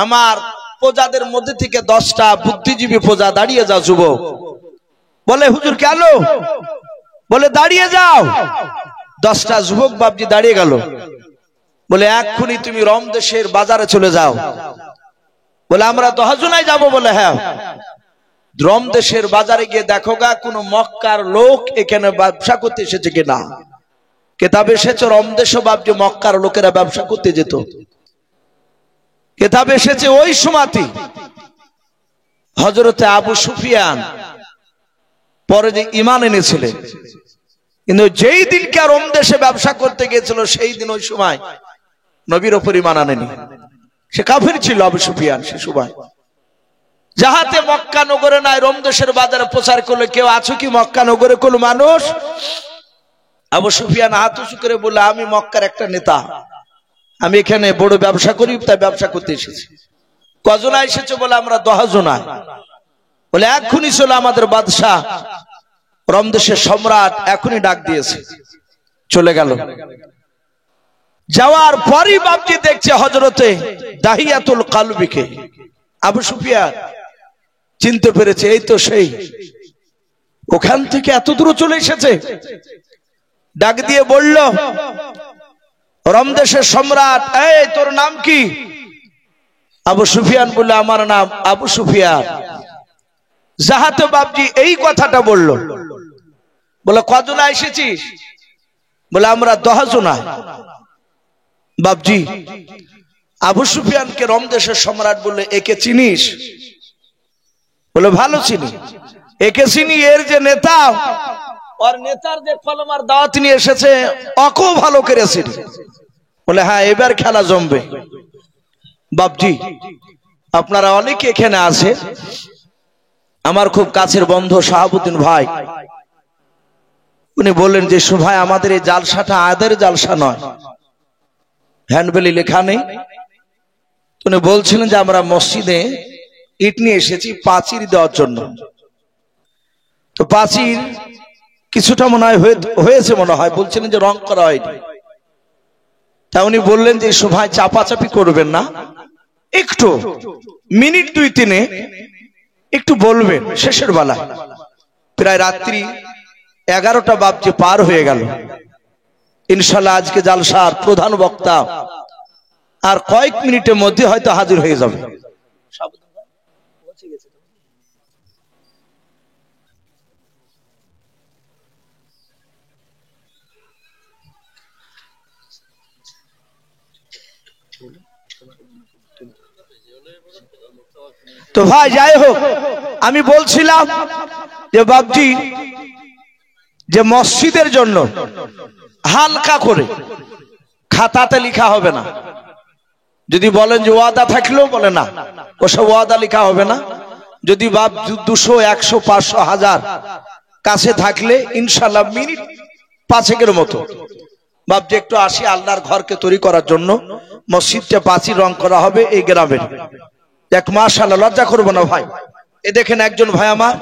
আমার প্রজাদের মধ্যে থেকে 10টা বুদ্ধিজীবী প্রজা দাঁড়িয়ে যাও যুবক। বলে হুজুর কেন? বলে দাঁড়িয়ে যাও। 10টা যুবক বাপজি দাঁড়িয়ে গেল। বলে এক্ষুনি তুমি রোম দেশের বাজারে চলে যাও। বলে আমরা দহজনায় যাব। বলে হ্যাঁ। রোম দেশের বাজারে গিয়ে দেখো গা কোন মক্কার লোক এখানে ব্যবসা করতে এসেছে কিনা। কিতাবে এসেছে রোম দেশে বাপজি মক্কার লোকেরা ব্যবসা করতে যেত। কিতাবে এসেছে ওই সময়তে হযরতে আবু সুফিয়ান পরে যে ঈমান এনেছিলেন, কিন্তু যেই দিনকে রোম দেশে ব্যবসা করতে গিয়েছিল সেই দিন ওই সময় নবীর উপর ঈমান আনেনি। সে কাফির ছিল আবু সুফিয়ান। সে সময় যাহাতে মক্কা নগরে নাই, রোম দেশের বাজারে প্রচার করলে, কেউ আছো কি মক্কা নগরে কোন মানুষ? আবু সুফিয়ান হাত উঁচু করে বলল, আমি মক্কার একটা নেতা, আমি এখানে বড় ব্যবসা করি, তাই ব্যবসা করতে এসেছি। কজনা এসেছে? বলে আমরা 10 জনা। বলে এক্ষুনি চলো, আমাদের বাদশাহ রোম দেশের সম্রাট এখনই ডাক দিয়েছে। চলে গেল। যাওয়ার পরই বাপজি দেখছে হযরতে দাহিয়াতুল কলবিকে। আবু সুফিয়ান চিনতে পেরেছে, এই তো সেই, ওখান থেকে এত দূর চলে এসেছে। ডাক দিয়ে বলল, রোম দেশের সম্রাট, এই তোর নাম কি? আবু সুফিয়ান বলল, আমার নাম আবু সুফিয়ান। যাহাতে বাপজি এই কথাটা বলল। বলে কজনা এসেছিস? বলে আমরা 10 জনা। বাপজি আবু সুফিয়ানকে রোম দেশের সম্রাট বললে, একে চিনিস? বলে ভালো চিনি। একে চিনি, এর যে নেতা, আর নেতার যে কলমার দাওয়াত নিয়ে এসেছে, অকো ভালো করে চিনি। বলে হ্যাঁ, এবার খেলা জমবে। বাপজি আপনারা অনেকে এখানে আছে, আমার খুব কাছের বন্ধু শাহাবুদ্দিন ভাই, উনি বললেন যে ভাই আমাদের এই জালসাটা আদের জালসা নয়, হ্যান্ডবেলে লেখা নেই। উনি বলছিলেন যে আমরা মসজিদে ইট নিয়ে এসেছি প্রাচীর দেওয়ার জন্য। তো প্রাচীর কিছুটা মনে হয় হয়েছে, মনে হয় বলছিলেন যে রং করা হয়নি। তা উনি বললেন যে ভাই চাপাচাপি করবেন না, একটু মিনিট 2-3 একটু বলবেন শেষের বেলায়। প্রায় রাত্রি 11টা বাজে পার হয়ে গেল। ইনশাআল্লাহ আজকে জালসার প্রধান বক্তা আর কয়েক মিনিটের মধ্যে হয়তো হাজির হয়ে যাবে। তো ভাই যাই হোক, আমি বলছিলাম যে বাবজি যে মসজিদের জন্য হালকা করে খাতাতে লেখা হবে না। যদি বলেন যে ওয়াদা থাকলেও বলে না, ওসব ওয়াদা লেখা হবে না। যদি বাপ 200, 100, 500, 1000 কাছে থাকলে ইনশাআল্লাহ মিনিট 5 মতো বাপ যে একটু আসি আল্লাহর ঘরকে তৈরি করার জন্য, মসজিদটা পাঁচিল রং করা হবে এই গ্রামের। দেখ মাশাআল্লাহ, লজ্জা করবো না ভাই। এ দেখেন একজন ভাই আমার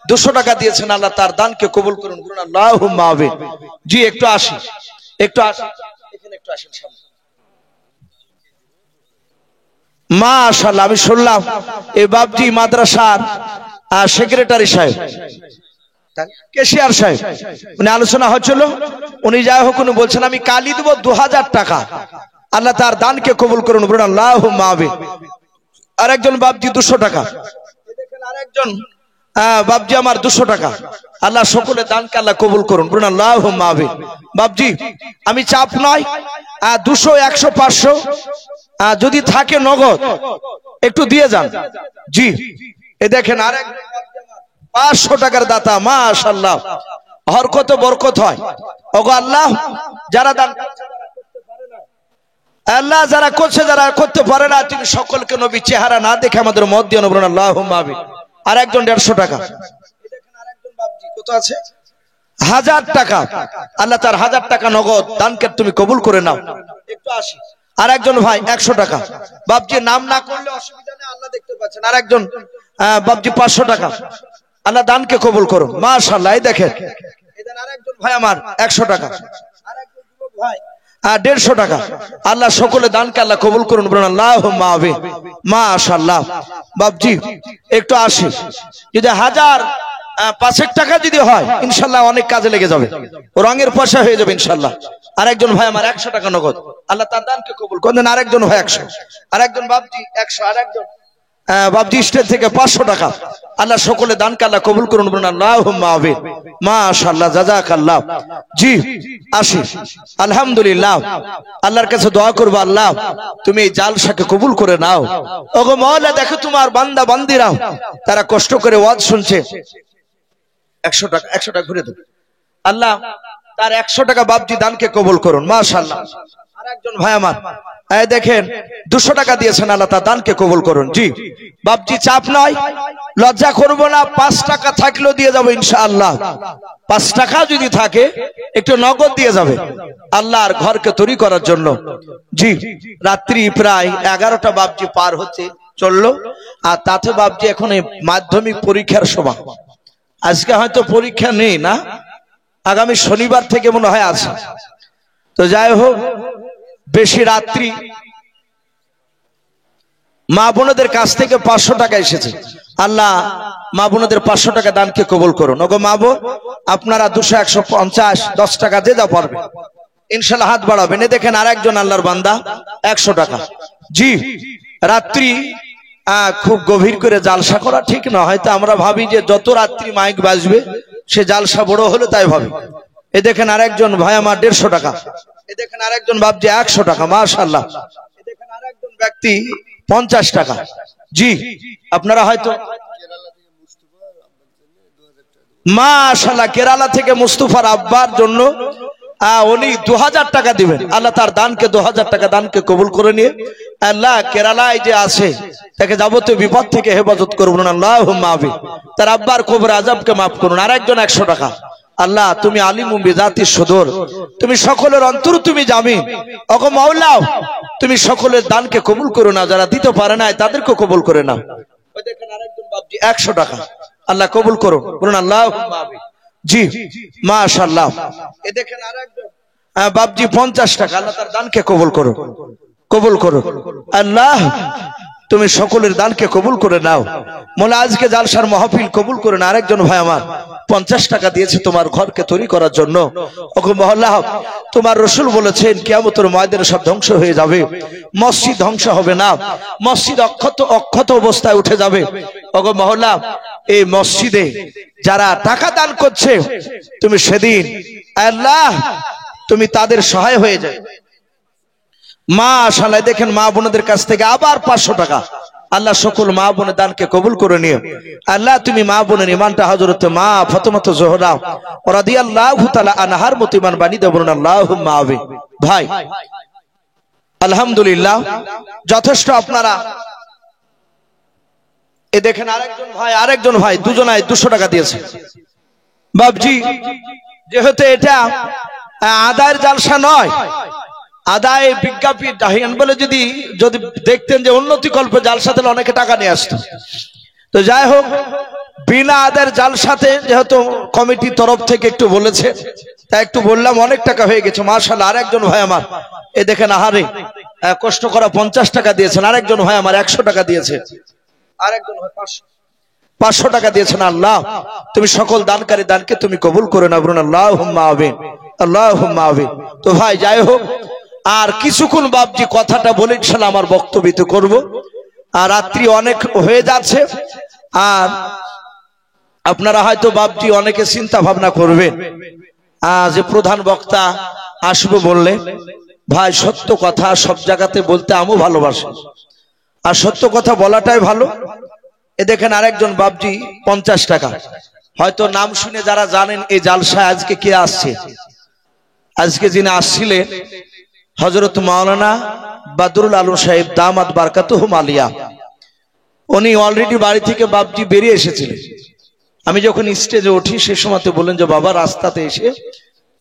200 টাকা দিয়েছেন, আল্লাহ তার দানকে কবুল করুন, বলুন আল্লাহুম্মা আমিন। জি একটু আসি, একটু আসি, এখানে একটু আসেন সামনে। মাশাআল্লাহ, আমি শুনলাম এই বাবজি মাদ্রাসার সেক্রেটারি সাহেব, কেশিয়ার সাহেব, উনি আলোচনা হচ্ছিল, উনি যাই হোক উনি বলছেন আমি কালি দেবো 2000 টাকা, আল্লাহ তার দানকে কবুল করুন, বলুন আল্লাহুম্মা আমিন। আরেকজন বাপজি 200 টাকা, আরেকজন বাপজি আমার 200 টাকা, আল্লাহ সকলের দানকে আল্লাহ কবুল করুন, বলুন আল্লাহুম্মা আমিন। বাপজি আমি চাপ নয়, 200 100 500 যদি থাকে নগদ একটু দিয়ে যান। জি এ দেখেন আরেক 500 টাকার দাতা, মাশাআল্লাহ, হরকত বরকত হয়। ওগো আল্লাহ যারা দান আল্লাহ যারা করছে যারা করতে পারে না, তুমি সকলকে নবী চেহারা না দেখে আমাদের মত দিও, বলুন আল্লাহুম্মা আমিন। আর একজন 150 টাকা, দেখেন আরেকজন বাপজি কত আছে 1000 টাকা, আল্লাহ তার 1000 টাকা নগদ দানকে তুমি কবুল করে নাও, একটু আসি। আর একজন ভাই 100 টাকা, বাপজি নাম না করলে অসুবিধা নেই, আল্লাহ দেখতে পাচ্ছেন। আর একজন বাপজি 500 টাকা, আল্লাহ দানকে কবুল করুন, মাশাআল্লাহ। এই দেখেন আরেকজন ভাই আমার 100 টাকা, আরেকজন যুবক ভাই 150 টাকা, আল্লাহ সকলে দানকে আল্লাহ কবুল করুন, বলুন আল্লাহুম্মা আমিন। মাশাআল্লাহ। বাপজি একটু আসি, যদি 1005 টাকা যদি হয় ইনশাআল্লাহ অনেক কাজে লেগে যাবে, রঙের পয়সা হয়ে যাবে ইনশাআল্লাহ। আরেকজন ভাই আমার 100 টাকা নগদ, আল্লাহ তার দানকে কবুল করুন। আরেকজন ভাই 100, আরেকজন বাপজি 100, আরেকজন বাপজি স্টেট থেকে 500 টাকা, আল্লাহ সকলে দানকে আল্লাহ কবুল করুন, বলুন আল্লাহুম্মা আমিন। মাশাআল্লাহ, জাযাকাল্লাহ। জি আসি, আলহামদুলিল্লাহ। আল্লাহর কাছে দোয়া করব, আল্লাহ তুমি এই জালসাকে কবুল করে নাও। ওগো মাওলা দেখো তোমার বান্দা বান্দিরা তারা কষ্ট করে ওয়াজ শুনছে, 100 টাকা 100 টাকা ঘুরে দেব, আল্লাহ তার 100 টাকা বাপজি দানকে কবুল করুন, মাশাআল্লাহ। আরেকজন ভাই আমার এই দেখেন 200 টাকা দিয়েছেন, আল্লাহ তার দানকে কবুল করুন। জি বাপজি চাপ নয়, লজ্জা করব না, 5 টাকা থাকলেও দিয়ে যাবো ইনশাআল্লাহ। 5 টাকা যদি থাকে একটু নগদ দিয়ে যাবে আল্লাহর ঘরকে তৈরি করার জন্য। জি রাত্রি প্রায় 11টা বাপজি পার হচ্ছে চললো, আর তাতে বাপজি এখন মাধ্যমিক পরীক্ষার সময়, আজকে হয়তো পরীক্ষা নেই না, আগামী শনিবার থেকে মনে হয় আছে। তো যাই হোক, বেশি রাত্রি মা বোনদের কাছ থেকে 500 টাকা এসেছে, আল্লাহ মা বোনদের 500 টাকা দানকে কবুল করুন। ওগো মা বোন আপনারা 200 150 10 টাকা যে যা পারবে ইনশাআল্লাহ হাত বাড়াবেন। এ দেখেন আরেকজন আল্লাহর বান্দা 100 টাকা। জি রাত্রি খুব গভীর করে জালসা করা ঠিক না, হয়তো আমরা ভাবি যে যত রাত্রি মাইক বাজবে সে জালসা বড় হলো তাই ভাবি। এ দেখেন আরেকজন ভাই আমার 150 টাকা, এ দেখেন আরেকজন বাপজি 100 টাকা, মাশাআল্লাহ। এ দেখেন আরেকজন ব্যক্তি 50 টাকা। জি আপনারা হয়তো মাশাআল্লাহ কেরালা থেকে মুস্তাফার আব্বার জন্য উনি 2000 টাকা দিবেন, আল্লাহ তার দানকে 2000 টাকা দানকে কবুল করে নিয়ে আল্লাহ কেরালায় যে আছে তাকে যাবতীয় বিপদ থেকে হেফাজত করুন, আল্লাহুম্মা আমিন। তার আব্বার কবর আযাবকে মাফ করুন। আরেকজন 100 টাকা, আল্লাহ তুমি আলিমুম বিযাতিস সুদূর, তুমি সকলের অন্তর তুমি জামিন। ওগো মাওলা তুমি সকলের দানকে কবুল করো না, যারা দিতে পারে না তাদেরকে কবুল করে নাও। ওই দেখেন আরেকজন বাপজি 100 টাকা, আল্লাহ কবুল করুন, বলুন আল্লাহুম্মা আমিন। জি মাশাআল্লাহ। এ দেখেন আরেকজন বাপজি 50 টাকা, আল্লাহ তার দানকে কবুল করো, কবুল করো আল্লাহ, তুমি সকলের দানকে কবুল করে নাও। মোলা আজকে জালসার মাহফিল কবুল করে না। আরেকজন ভাই আমার 50 টাকা দিয়েছে তোমার ঘরকে তৈরি করার জন্য। ওগো মহল্লা তোমার রাসূল বলেছেন কিয়ামতের ময়দানে সব ধ্বংস হয়ে যাবে, মসজিদ ধ্বংস হবে না, মসজিদ অক্ষত অবস্থায় উঠে যাবে। ওগো মহল্লা এই মসজিদে যারা টাকা দান করছে তুমি সেদিন আল্লাহ তুমি তাদের সহায় হয়ে যায়। মাশাআল্লাহ দেখেন মা বোনদের কাছ থেকে আবার 500 টাকা, আল্লাহ সকল মা বোনের দানকে কবুল করে নিও। আল্লাহ তুমি মা বোনের ইমানটা হযরত মা ফাতেমা জোহরা রাদিয়াল্লাহু তাআলা আনহার মত ইমান বানিয়ে দাও, বলুন আল্লাহুম্মা আমিন। ভাই আলহামদুলিল্লাহ যথেষ্ট আপনারা। এ দেখেন আরেকজন ভাই দুজনায় 200 টাকা দিয়েছে। বাবজি যেহেতু এটা আদায়ের জালসা নয়, আদায় বিজ্ঞাপন ডাহিয়ান বলে যদি দেখতেন যে উন্নতি কল্পে জালসা তাহলে অনেকে টাকা নিয়ে আসতো। তো যাই হোক বিনা আদায়ের জালসাতে যেহেতু কমিটির তরফ থেকে একটু বলেছে তাই একটু বললাম, অনেক টাকা হয়ে গেছে মাশাআল্লাহ। আরেকজন ভাই আমার এ দেখেন আহারে কষ্ট করা 50 টাকা দিয়েছেন। আরেকজন ভাই আমার 100 টাকা দিয়েছে। আরেকজন ভাই 500 টাকা দিয়েছেন, আল্লাহ তুমি সকল দানকারী দানকে তুমি কবুল করে নাও, বলুন আল্লাহুম্মা আমিন, আল্লাহুম্মা আমিন। তো ভাই যাই হোক, আর কিছুক্ষণ বাপজি কথাটা বলে ইনশাআল্লাহ আমার বক্তব্য করব। আর রাত্রি অনেক হয়ে যাচ্ছে, আর আপনারা হয়তো বাপজি অনেকে চিন্তা ভাবনা করবেন যে প্রধান বক্তা আসবো বললে। ভাই সত্য কথা সব জায়গাতে বলতে আমিও ভালোবাসি, আর সত্য কথা বলাটাই ভালো। এ দেখেন আরেকজন বাপজি 50 টাকা, হয়তো নাম শুনে যারা জানেন এই জালসায় আজকে কে আসছে, আজকে যিনি আসছিলেন হযরত মাওলানা বদরুল আলম সাহেব দামাত বারকাতুহুম আলিয়া। উনি অলরেডি বাড়ি থেকে বাপজি বেরিয়ে এসেছিলেন। আমি যখন স্টেজে উঠি সে সময়তে বললেন যে বাবা রাস্তাতে এসে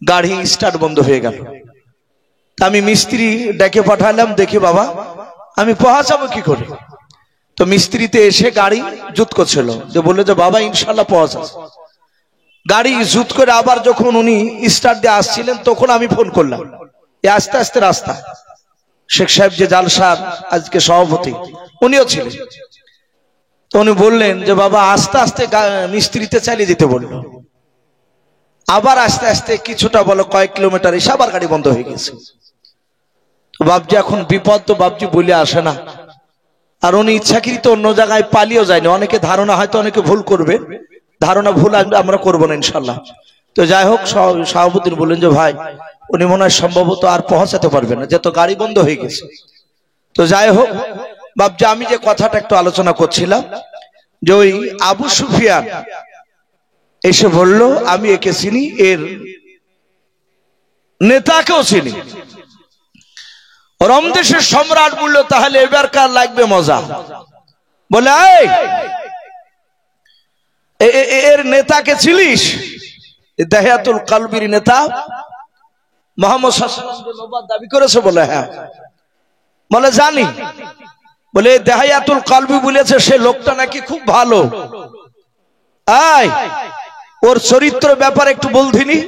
গাড়ি স্টার্ট বন্ধ হয়ে গেল। আমি মিস্ত্রি ডেকে পাঠালাম, দেখি বাবা আমি পৌঁছাবো কি করে। তো মিস্ত্রিতে এসে গাড়ি জুত করছিল, যে বললো যে বাবা ইনশাল্লাহ পৌঁছাচ্ছে। গাড়ি জুত করে আবার যখন উনি স্টার্ট দিয়ে আসছিলেন তখন আমি ফোন করলাম, আস্তে আস্তে রাস্তা। শেখ সাহেব যে জালসার আজকে সভাপতি উনিও ছিলেন। তো উনি বললেন যে বাবা আস্তে আস্তে মিস্ত্রিতে চালিয়ে দিতে বললো। আবার আস্তে আস্তে কিছুটা বলো কয়েক কিলোমিটার এসে আবার গাড়ি বন্ধ হয়ে গেছে। তো বাপজি এখন বিপদ তো বাপজি বলে আসে না, আর উনি ইচ্ছাকৃত অন্য জায়গায় পালিয়েও যায়নি। অনেকে ধারণা হয়তো অনেকে ভুল করবে, ধারণা ভুল আমরা করবো না ইনশাল্লাহ। তো যাই হোক সভাপতি বললেন যে ভাই উনি মনে হয় সম্ভবত আর পৌঁছাতে পারবেন না, যেহেতু গাড়ি বন্ধ হয়ে গেছে। তো যাই হোক বাপজি আমি যে কথাটা একটু আলোচনা করছিলাম, যে ওই আবু সুফিয়ান এসে বলল আমি একে চিনি, এর নেতাকেও চিনি। রমদেশের সম্রাট বলল তাহলে এবার কার লাগবে মজা। বলে এর নেতাকে ছিলিস? দাহিয়াতুল কালবির নেতা মুহাম্মদ সাল্লাল্লাহু আলাইহি ওয়াসাল্লাম নবুয়ত দাবি করেছে? বলে হ্যাঁ। বলে জানি। বলে দাহিয়াতুল কালবি বলেছে সে লোকটা নাকি খুব ভালো, ওর চরিত্র ব্যাপারে একটু বলধিনি।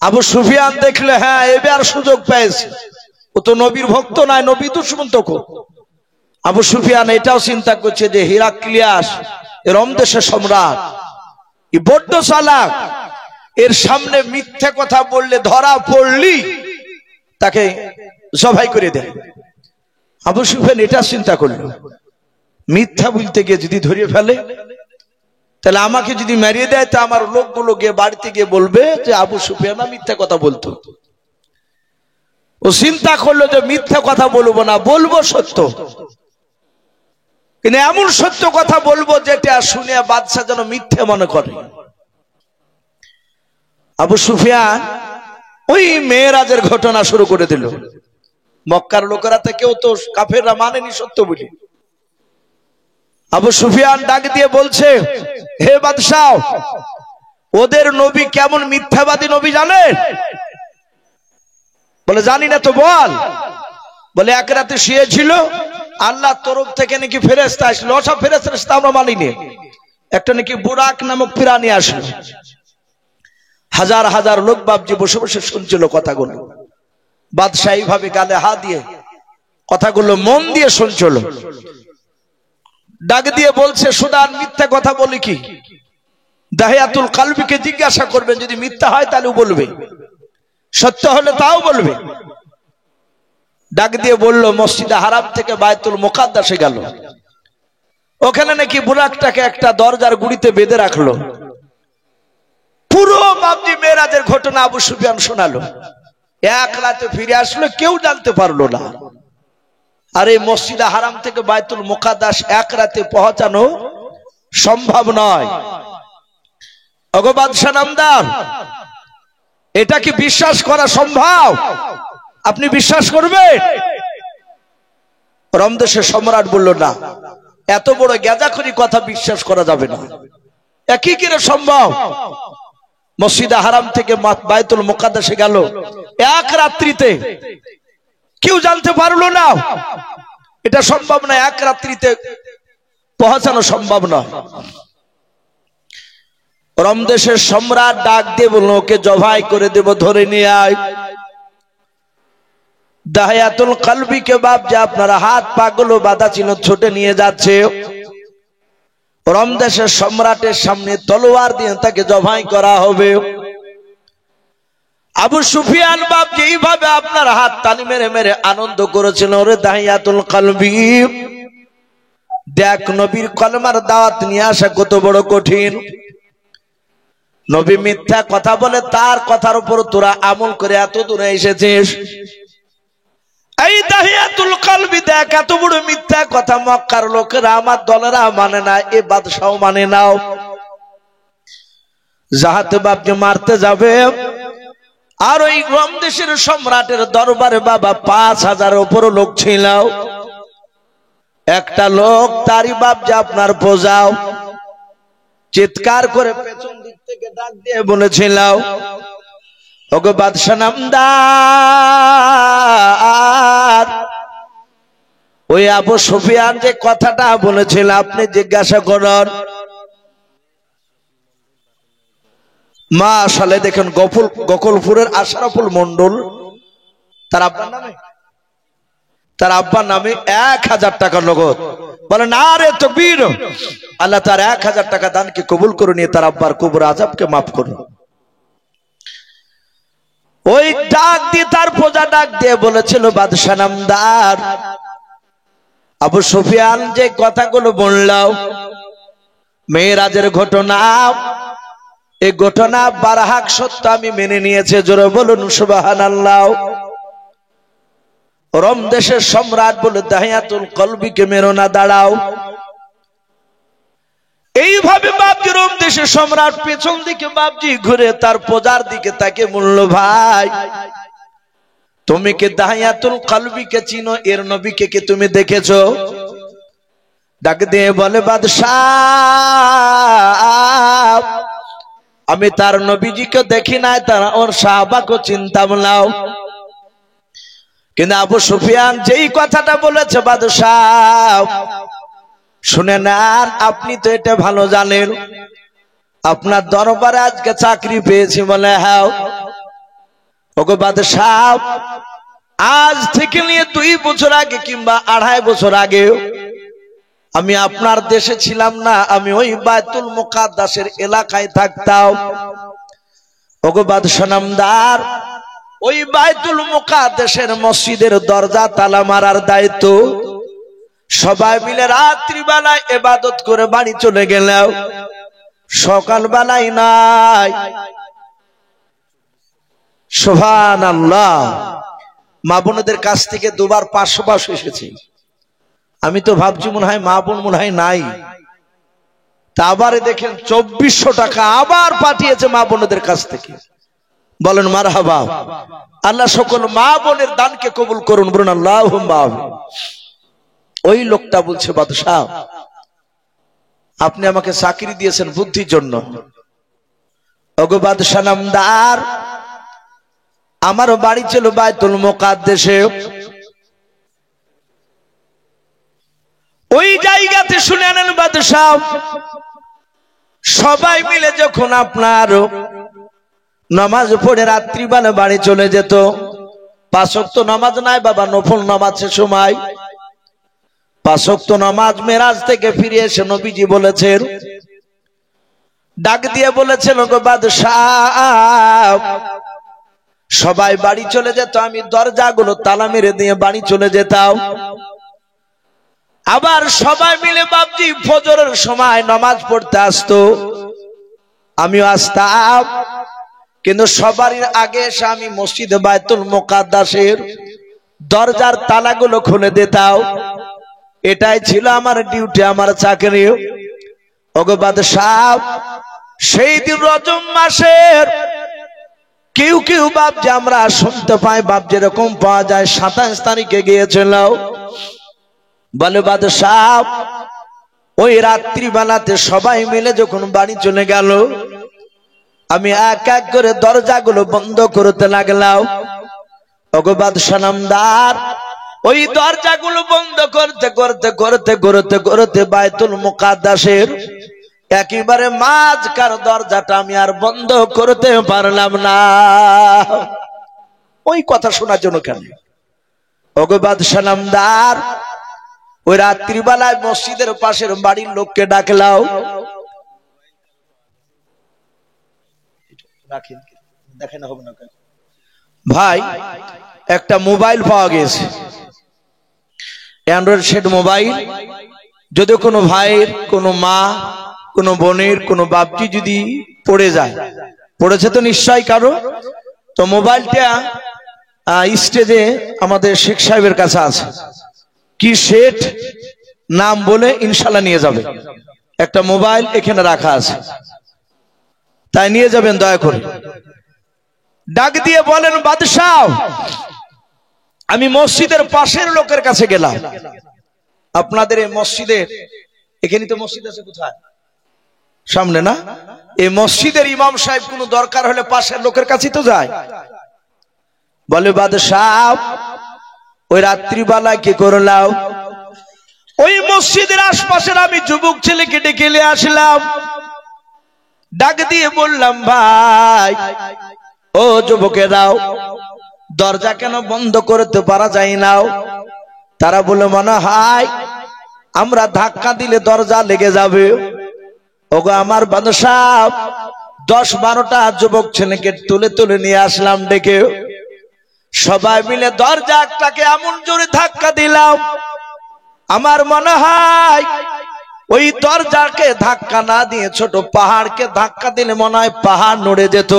আবু সুফিয়ান দেখলে হ্যাঁ এবার সুযোগ পেয়েছে, ও তো নবীর ভক্ত নয়, নবী দুশমন। তখন আবু সুফিয়ান এটাও চিন্তা করছে যে হিরাক্লিয়াস রমদেশের সম্রাট, বড্ড চালাক, এর সামনে মিথ্যে কথা বললে ধরা পড়লি তাকে জবাই করে দেয়। আবু সুফিয়ান এটা চিন্তা করলো, মিথ্যা বলতে গিয়ে যদি ধরিয়ে ফেলে তাহলে আমাকে যদি মেরিয়ে দেয় তা আমার লোকগুলো গিয়ে বাড়িতে গিয়ে বলবে যে আবু সুফিয়ান মিথ্যা কথা বলতো। ও চিন্তা করলো যে মিথ্যা কথা বলবো না, বলবো সত্য, কিন্তু এমন সত্য কথা বলবো যেটা শুনে বাদশা যেন মিথ্যে মনে করে। আবু সুফিয়ান ওই মেরাজের ঘটনা শুরু করে দিল। মক্কার লোকেরা তো কেউ তো কাফেররা মানেনি সত্য বলে। আবু সুফিয়ান ডাক দিয়ে বলছে হে বাদশাহ, ওদের নবী কেমন মিথ্যাবাদী নবী জানেন? বলে জানি না। তো বল। বলে এক রাতে শুয়েছিল, আল্লাহ তরফ থেকে নাকি ফেরেশতা আসলো। সব ফেরেশতা আমরা মানিনি, একটা নাকি বুরাক নামক প্রাণী আসলো। হাজার হাজার লোক বাপজি বসে বসে শুনছিল কথাগুলো। বাদশাহ এইভাবে গালে হাত দিয়ে কথাগুলো মন দিয়ে শুনছিল। ডাক দিয়ে বলছে সুদান মিথ্যা কথা বলি কি? দাহিয়াতুল কালবিকে জিজ্ঞাসা করবেন, যদি মিথ্যা হয় তাহলে বলবে, সত্য হলে তাও বলবে। ডাক দিয়ে বলল মসজিদে হারাম থেকে বায়তুল মুকাদ্দাসে গেল, ওখানে নাকি বুরাকটাকে একটা দরজার গুড়িতে বেঁধে রাখলো। পুরো বাপজি মেরাজের ঘটনা আবু সুফিয়ান শোনালো। এক রাতে ফিরে আসলো, কেউ জানতে পারলো না। আর এই মসজিদে হারাম থেকে বায়তুল মুকাদ্দাস এক রাতে পৌঁছানো সম্ভব নয়। ওগো বাদশা নামদার, এটা কি বিশ্বাস করা সম্ভব? আপনি বিশ্বাস করবেন? রমদেশের সম্রাট বলল না, এত বড় গেজাখুরি কথা বিশ্বাস করা যাবে না। একই করে সম্ভব? মসজিদে হারাম থেকে বায়তুল মুকাদ্দাসে গেল এক রাত্রিতে, কেউ জানতে পারলো না। এটা সম্ভব না, এক রাত্রিতে পৌঁছানো সম্ভব না। রমদেশের সম্রাট ডাক দিয়ে বলল ওকে জবাই করে দেব, ধরে নিয়ে আয়। দাহিয়াতুল কালবিকে বাপ যে আপনারা হাত পাগুলো বাঁধা ছিল ছুটে নিয়ে যাচ্ছে। রোম দেশের সম্রাটের সামনে তলোয়ার দিয়ে তাকে জবাই করা হবে। আবু সুফিয়ান বাপ যেইভাবে আপনার হাত তালি মেরে মেরে আনন্দ করেছিল, ওরে দাহিয়াতুল কলবি, দেখ নবীর কলমার দাওয়াত নিয়ে আসা কত বড় কঠিন। নবী মিথ্যা কথা বলে, তার কথার উপর তোরা আমল করে এত দূরে এসেছিস। এই দাহিয়াতুল কলবি দেখ, এত বড় মিথ্যা কথা মক্কার লোকেরা, আমার দলেরা মানে না, এ বাদশাও মানে নাও। যাহাতে বাপকে মারতে যাবে, আর ওই রোম দেশের সম্রাটের দরবারে বাবা 5000 উপর লোক ছিল। একটা লোক তারই বাপ যে আপনার বোঝাও চিৎকার করে পেছন দিক থেকে ডাক দিয়ে বলেছিল, ওগো বাদশা নামদার, ওই আবু সুফিয়ান যে কথাটা বলেছিল আপনি জিজ্ঞাসা করুন। মাশাআল্লাহ, দেখেন গোকুলপুরের আশরাফুল মন্ডল, তার আব্বার নামে 1000 টাকা নগদ। বলে না রে তাকবীর, আল্লাহ তার 1000 টাকা দানকে কবুল করে নিয়ে তার আব্বার কবর আযাবকে মাফ করুন। ওই ডাক দিয়ে তার প্রজা ডাক দিয়ে বলেছিল, বাদশা নামদার, আবু সুফিয়ান যে কথাগুলো বললাম মেরাজের ঘটনা, এই ঘটনা বারহাক সত্য আমি মেনে নিয়েছে। জোরে বলুন সুবহানাল্লাহ। রোম দেশের সম্রাট বলে, দাহিয়াতুল কলবিকে মেরো না, দাঁড়াও। এইভাবে বাপজি রোম দেশের সম্রাট পেছন দিকে বাপজি ঘুরে তার প্রজার দিকে তাকে বলল, ভাই তুমি কি দাহিয়াতুল কলবিকে চিনো? এর নবীকে কি তুমি দেখেছো? ডাক দিয়ে বলে, বাদশাহ আমি তার নবীজিকে দেখি নাই, তারা ওর সাহাবাকে চিন্তা বলাও। কিন্তু আবু সুফিয়ান যেই কথাটা বলেছে, বাদশাহ শুনে নেন, আপনি তো এটা ভালো জানেন, আপনার দরবারে আজকে চাকরি পেয়েছি। বলে হ্যাঁ। ওগো বাদশাহ, আজ থেকে নিয়ে 2 বছর আগে কিংবা 2.5 বছর আগে আমি আপনার দেশে ছিলাম না, আমি ওই বাইতুল মুকাদ্দাসের এলাকায় থাকতাম। ওগো বাদশা নামদার, ওই বাইতুল মুকাদ্দাসের মসজিদের দরজা তালা মারার দায়িত্ব সবাই মিলে রাত্রিবেলায় ইবাদত করে বাড়ি চলে গেলেও সকালবেলায় নাই। সুবহানাল্লাহ। মা বোনদের কাছ থেকে 2 বার 500 এসেছি। আমি তো ভাবছি মনে হয় মা বোন মনে হয় নাই, তা আবার দেখেন 2400 টাকা আবার পাঠিয়েছে মা বোনদের কাছ থেকে। বলেন মারহাবা। আল্লাহ সকল মা বোনের দানকে কবুল করুন, বলুন আল্লাহুম্মা আমিন। ওই লোকটা বলছে, বাদশাহ আপনি আমাকে চাকরি দিয়েছেন বুদ্ধির জন্য। ওগো বাদশা নামদার, আমার বাড়ি ছিল বাইতুল মুকাদ্দাসে। ওই জায়গাতে শুনে নেন বাদশাহ, সবাই মিলে যখন আপনার নামাজ পড়ে রাত্রিবেলা বাড়ি চলে যেত, 5 ওয়াক্ত নামাজ নাই বাবা, নফল নামাজের সময় 5 ওয়াক্ত নামাজ মেরাজ থেকে ফিরে এসে নবীজি বলেছেন, ডাক দিয়ে বলেছেন, ওগো বাদশাহ সবাই বাড়ি চলে যেত, আমি দরজাগুলো তালা মেরে দিয়ে বাড়ি চলে যেতাম। আবার সবাই মিলে বাপজি ফজরের সময় নামাজ পড়তে আসতো, আমিও আসতাম। কিন্তু সবার আগে এসে আমি মসজিদে বাইতুল মুকাদ্দাসের দরজার তালাগুলো খুলে দিতাম। এটাই ছিল আমার ডিউটি, আমার চাকরি। ওগো বাদশাহ, সেই দিন রজব মাসের কেউ কেউ বাপ যে আমরা শুনতে পাই বাপ যেরকম পাওয়া যায় 27 তারিখে গিয়েছিল। বলে বাদশাহ, ওই রাত্রিবেলাতে সবাই মিলে যখন বাড়ি চলে গেল, আমি এক এক করে দরজাগুলো বন্ধ করতে লাগলাম। ওগো বাদশা নামদার, ওই দরজাগুলো বন্ধ করতে করতে করতে করতে করতে বাইতুল মুকাদ্দাসের একেবারে মাঝখান দরজাটা আমি আর বন্ধ করতে পারলাম না। ওই কথা শোনার জন্য কেন? ওগো বাদশা নামদার, ওই রাত্রিবেলায় মসজিদের পাশের বাড়ির লোককে ডাকলাও, দেখেন হবে না ভাই, একটা মোবাইল পাওয়া গেছে, অ্যান্ড্রয়েড সেট মোবাইল। যদি কোনো ভাইয়ের, কোনো মা, কোনো বোনের, কোনো বাপটি যদি পড়ে যায়, পড়েছে তো নিশ্চয়ই কারো, তো মোবাইলটা স্টেজে আমাদের শেখ সাহেবের কাছে আছে, কি সেট নাম বলে ইনশাল্লাহ নিয়ে যাবে। একটা মোবাইল এখানে রাখা আছে, তাই নিয়ে যাবেন দয়া করে। ডাক দিয়ে বলেন, বাদশাহ আমি মসজিদের পাশের লোকের কাছে গেলাম, আপনাদের এই মসজিদের এখানে তো মসজিদ আছে কোথায়, সামনে না, এই মসজিদের ইমাম সাহেব কোনো দরকার হলে পাশের লোকের কাছে তো যায়। বলে বাদশাহ ওই রাত্রিবেলায় কি করলাম, ওই মসজিদের আশপাশের আমি যুবক ছেলেকে ডেকে নিয়ে আসলাম, ডাক দিয়ে বললাম, ভাই ও যুবকেরাও, দরজা কেন বন্ধ করতে পারা যায় না? তারা বলে, মনে হয় আমরা ধাক্কা দিলে দরজা লেগে যাবে। ওগো আমার বাদশাহ, 10-12টা যুবক ছেলেকে তুলে তুলে নিয়ে আসলাম ডেকে, সবাই মিলে দরজাটাকে এমন জোরে ধাক্কা দিলাম, আমার মনে হয় ওই দরজাকে ধাক্কা না দিয়ে ছোট পাহাড়কে ধাক্কা দিলে মনে হয় পাহাড় নড়ে যেত,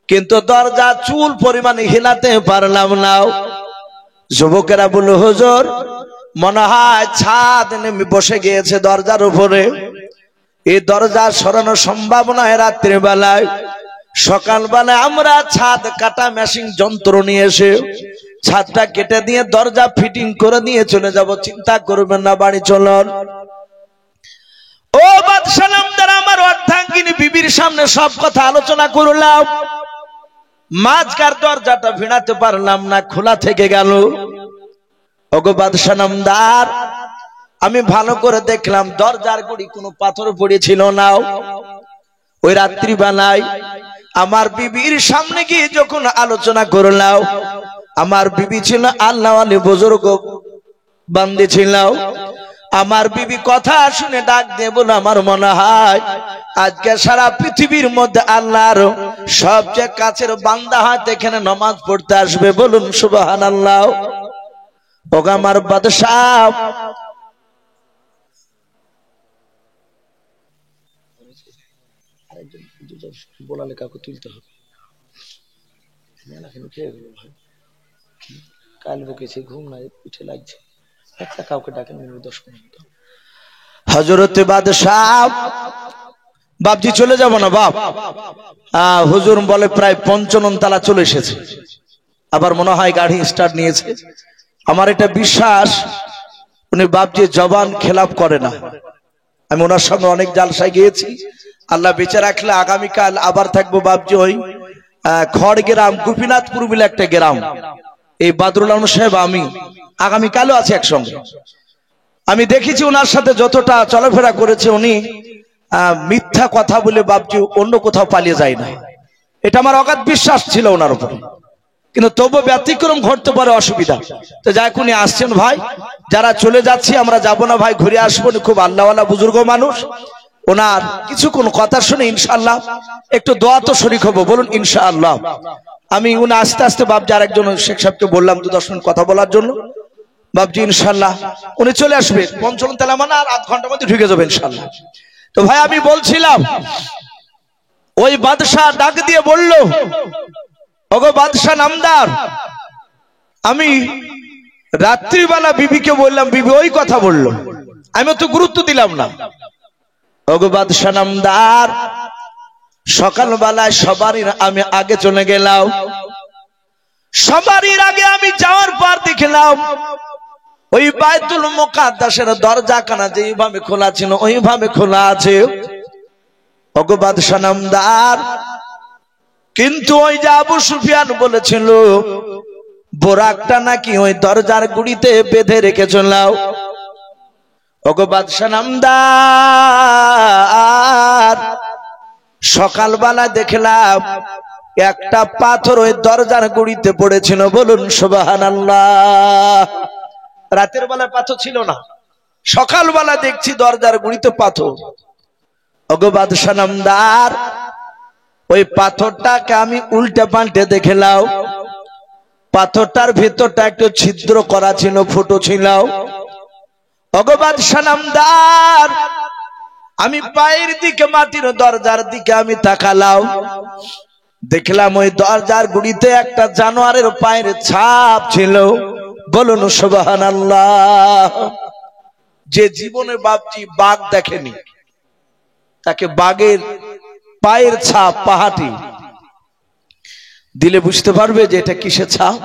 কিন্তু দরজা চুল পরিমাণে হিলাতে পারলাম না। যুবকেরা বলল, হুজুর মনে হয় ছাদ নেমে বসে গিয়েছে দরজার উপরে, এই দরজা সরানো সম্ভব নয় রাত্রি বেলায়। সকালবেলায় আমরা ছাদ কাটা মেশিন যন্ত্র নিয়ে এসে ছাদটা কেটে দিয়ে দরজা ফিটিং করে দিয়ে চলে যাব, চিন্তা করবেন না, বাড়ি চলুন। ও বাদশাহ নামদার আমার অর্ধাঙ্গিনী বিবির সামনে সব কথা আলোচনা করলাম, মাঝকার দরজাটা ভিড়াতে পারলাম না, খোলা থেকে গেল। ওগো বাদশাহ নামদার, আমি ভালো করে দেখলাম দরজার গুড়ি কোনো পাথর পড়েছিল না। ওই রাত্রিবেলায় আমার বিবির সামনে গিয়ে যখন আলোচনা করলাম, আমার বিবি ছিল আল্লাহ ওয়ালি বুজুর্গ বান্দি ছিল, আমার বিবি কথা শুনে ডাক দিয়ে বলে, আমার মনে হয় আজকে সারা পৃথিবীর মধ্যে আল্লাহর সবচেয়ে কাছের বান্দা হয়তো এখানে নামাজ পড়তে আসবে, বলুন সুবহানাল্লাহ। ওগো আমার বাদশাহ, বলালে কাউকে তুলতে হবে, কাল বকেছে, ঘুম নাই, পিঠে লাগছে, একটা কাউকে ডাকেন 10 মিনিট। হযরতে বাদশাহ, বাপজি চলে যাব না বাপ, হুজুর বলে প্রায় 55 তলা চলে এসেছে, আবার মনে হয় গাড়ি স্টার্ট নিয়েছে। আমার এটা বিশ্বাস উনি বাপজি জবান খেলাপ করে না। আমি ওনার সঙ্গে অনেক জালসায় গিয়েছি, আল্লাহ বেঁচে রাখলে আগামীকাল আবার থাকবো বাপজি ওই খড় গ্রাম, গোপীনাথপুর বলে একটা গ্রাম, এই বাদরুল আলম সাহেব আমি আগামীকালও আছে একসঙ্গে। আমি দেখেছি ওনার সাথে যতটা চলাফেরা করেছে, উনি মিথ্যা কথা বলে বাপজি অন্য কোথাও পালিয়ে যায় না, এটা আমার অগাধ বিশ্বাস ছিল ওনার উপরে। কিন্তু তবু ব্যতিক্রম ঘটতে পারে, অসুবিধা তো যাই, উনি আসছেন ভাই, যারা চলে যাচ্ছি আমরা যাব না ভাই, ঘুরে আসবো। খুব আল্লাহওয়ালা বুজুর্গ মানুষ, ওনার কিছুক্ষণ কথা শুনে ইনশাআল্লাহ একটু দোয়া তো শরীক হবো, বলুন ইনশাআল্লাহ। আমি উনি আস্তে আস্তে বাপজি আরেকজন শেখ সাহেবকে বললাম 2-10 মিনিট কথা বলার জন্য, বাপজি ইনশাআল্লাহ উনি চলে আসবে 55 তলা, মানে আর আধ ঘন্টার মধ্যে ঢুকে যাবে ইনশাআল্লাহ। তো ভাই আমি বলছিলাম, ওই বাদশাহ ডাক দিয়ে বলল, ওগো বাদশাহ নামদার, আমি রাত্রিবেলা বিবিকে বললাম, বিবি ওই কথা বলল, আমি তো গুরুত্ব দিলাম না। ওগো বাদশাহ নামদার, সকালবেলায় সবারই আমি আগে চলে গেলাম, সবারই আগে আমি যাওয়ার পর দেখলাম ওই বাইতুল মুকাদ্দাসের দরজাখানা যেইভাবে খোলা ছিল ওইভাবে খোলা আছে। ওগো বাদশাহ নামদার, কিন্তু ওই যে আবু সুফিয়ান বলেছিল বোরাকটা নাকি ওই দরজার গুড়িতে বেঁধে রেখেছিল। ওগো বাদশাহ নামদার, সকালবেলা দেখলাম একটা পাথর ওই দরজার গুড়িতে পড়েছিল, বলুন সুবহানাল্লাহ। রাতের বেলায় পাথর ছিল না, সকালবেলা দেখছি দরজার গুড়িতে পাথর। ওগো বাদশা নামদার, ওই পাথরটাকে আমি উল্টে পাল্টে দেখে লাও, পাথরটার ভেতরটা একটু ছিদ্র করা ছিল, ফুটো ছিল। ওগো বাদশা নামদার, আমি পায়ের দিকে, মাটির দরজার দিকে আমি তাকালাম, দেখলাম ওই দরজার গুড়িতে একটা জানোয়ারের পায়ের ছাপ ছিল। বলুন সুবহানাল্লাহ। যে জীবনে বাপজি বাঘ দেখেনি, তাকে বাঘের পায়ের ছাপ, পাহাটি দিলে বুঝতে পারবে যে এটা কিসের ছাপ।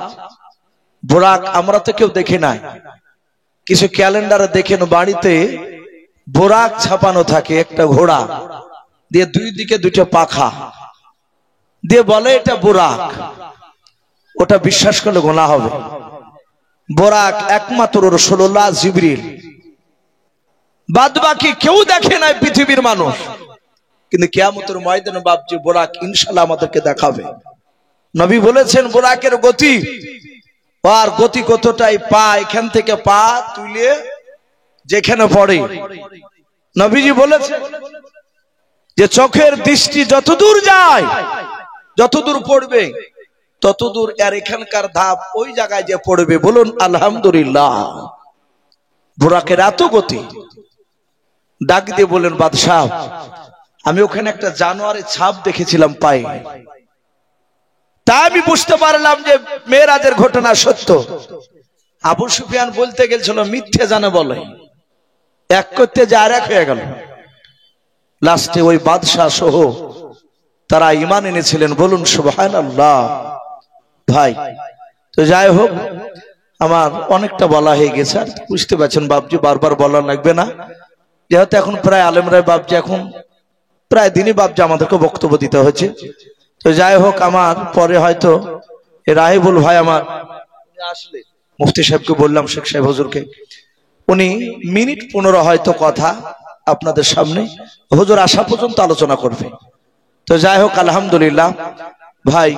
বোরাক আমরা তো কেউ দেখে নাই, কিছু ক্যালেন্ডারে দেখেন বাড়িতে বোরাক ছাপানো থাকে, একটা ঘোড়া দিয়ে দুই দিকে দুটো পাখা দিয়ে বলে এটা বোরাক। ওটা বিশ্বাস করলে গোনা হবে। বোরাক একমাত্র রাসূলুল্লাহ, জিবরিল, বাদ বাকি কেউ দেখে নাই পৃথিবীর মানুষ। কিন্তু কিয়ামতের ময়দানে বাপজি বোরাক ইনশাআল্লাহ আমাদেরকে দেখাবে। নবী বলেছেন বোরাকের গতি, আর গতি কতটাই, পা এখান থেকে পা তুলে যেখানে পড়ে, নবীজি বলেছেন যে চোখের দৃষ্টি যতদূর যায়, যতদূর পড়বে ততদূর এর এখানকার ধাপ ওই জায়গায় যে পড়বে। বলুন আলহামদুলিল্লাহ। বোরাকের এত গতি। ডাক দিয়ে বলেন বাদশাহ, আমি ওখানে একটা জানোয়ারের ছাপ দেখেছিলাম পায়ে, তা আমি বুঝতে পারলাম যে মেরাজের ঘটনা সত্য। আবু সুফিয়ান বলতে গেছিল মিথ্যে জানে বলে, এক করতে যা আর এক হয়ে গেল। লাস্টে ওই বাদশাহ সহ তারা ঈমান এনেছিলেন। বলুন সুবহানাল্লাহ। ভাই তো যাই হোক, আমার অনেকটা বলা হয়ে গেছে, আর বুঝতে পারছেন বাপজি বারবার বলা লাগবে না, যেহেতু এখন প্রায় আলেমরাই বাপজি এখন প্রায় দিনই বাপজি আমাদেরকে বক্তব্য দিতে হচ্ছে। তো যাই হোক, আমার পরে হয়তো রাহিবুল ভাই আমার আসলে মুফতি সাহেবকে বললাম, শেখ সাহেব হুজুরকে, উনি মিনিট 15 হয়তো কথা আপনাদের সামনে হুজুর আসা পর্যন্ত আলোচনা করবে। তো যাই হোক আলহামদুলিল্লাহ। ভাই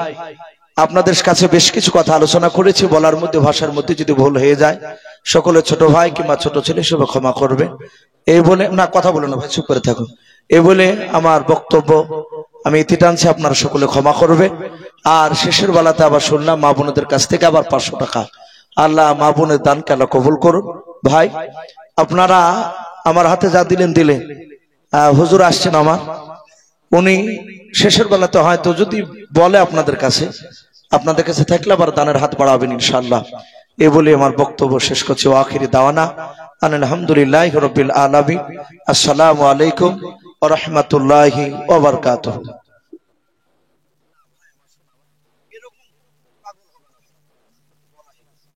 আপনাদের কাছে বেশ কিছু কথা আলোচনা করেছি, বলার মধ্যে ভাষার মধ্যে যদি ভুল হয়ে যায় সকলে ছোট ভাই কিংবা ছোট ছেলে সব ক্ষমা করবে। এই বলে না, কথা বলো না ভাই, চুপ করে থাকো। এই বলে আমার বক্তব্য আমি ইতি টানছি, আপনারা সকলে ক্ষমা করবে। আর শেষের বেলাতে আবার শুনলাম মা বোনদের কাছ থেকে আবার 500 টাকা। আল্লাহ মা বোনের দানকে আল্লাহ কবুল করুন। ভাই আপনারা আমার হাতে যা দিলেন দিলে, হুজুর আসছেন আমার, উনি শেষের বেলাতে হয়তো যদি বলে আপনাদের কাছে থাকলে আবার দানের হাত বাড়াবেন ইনশাআল্লাহ। এ বলে আমার বক্তব্য শেষ করছি। আখিরি দাওয়ানা আলহামদুলিল্লাহি রাব্বিল আলামিন। আসসালামু আলাইকুম ওয়া রাহমাতুল্লাহি ওয়া বারাকাতুহু।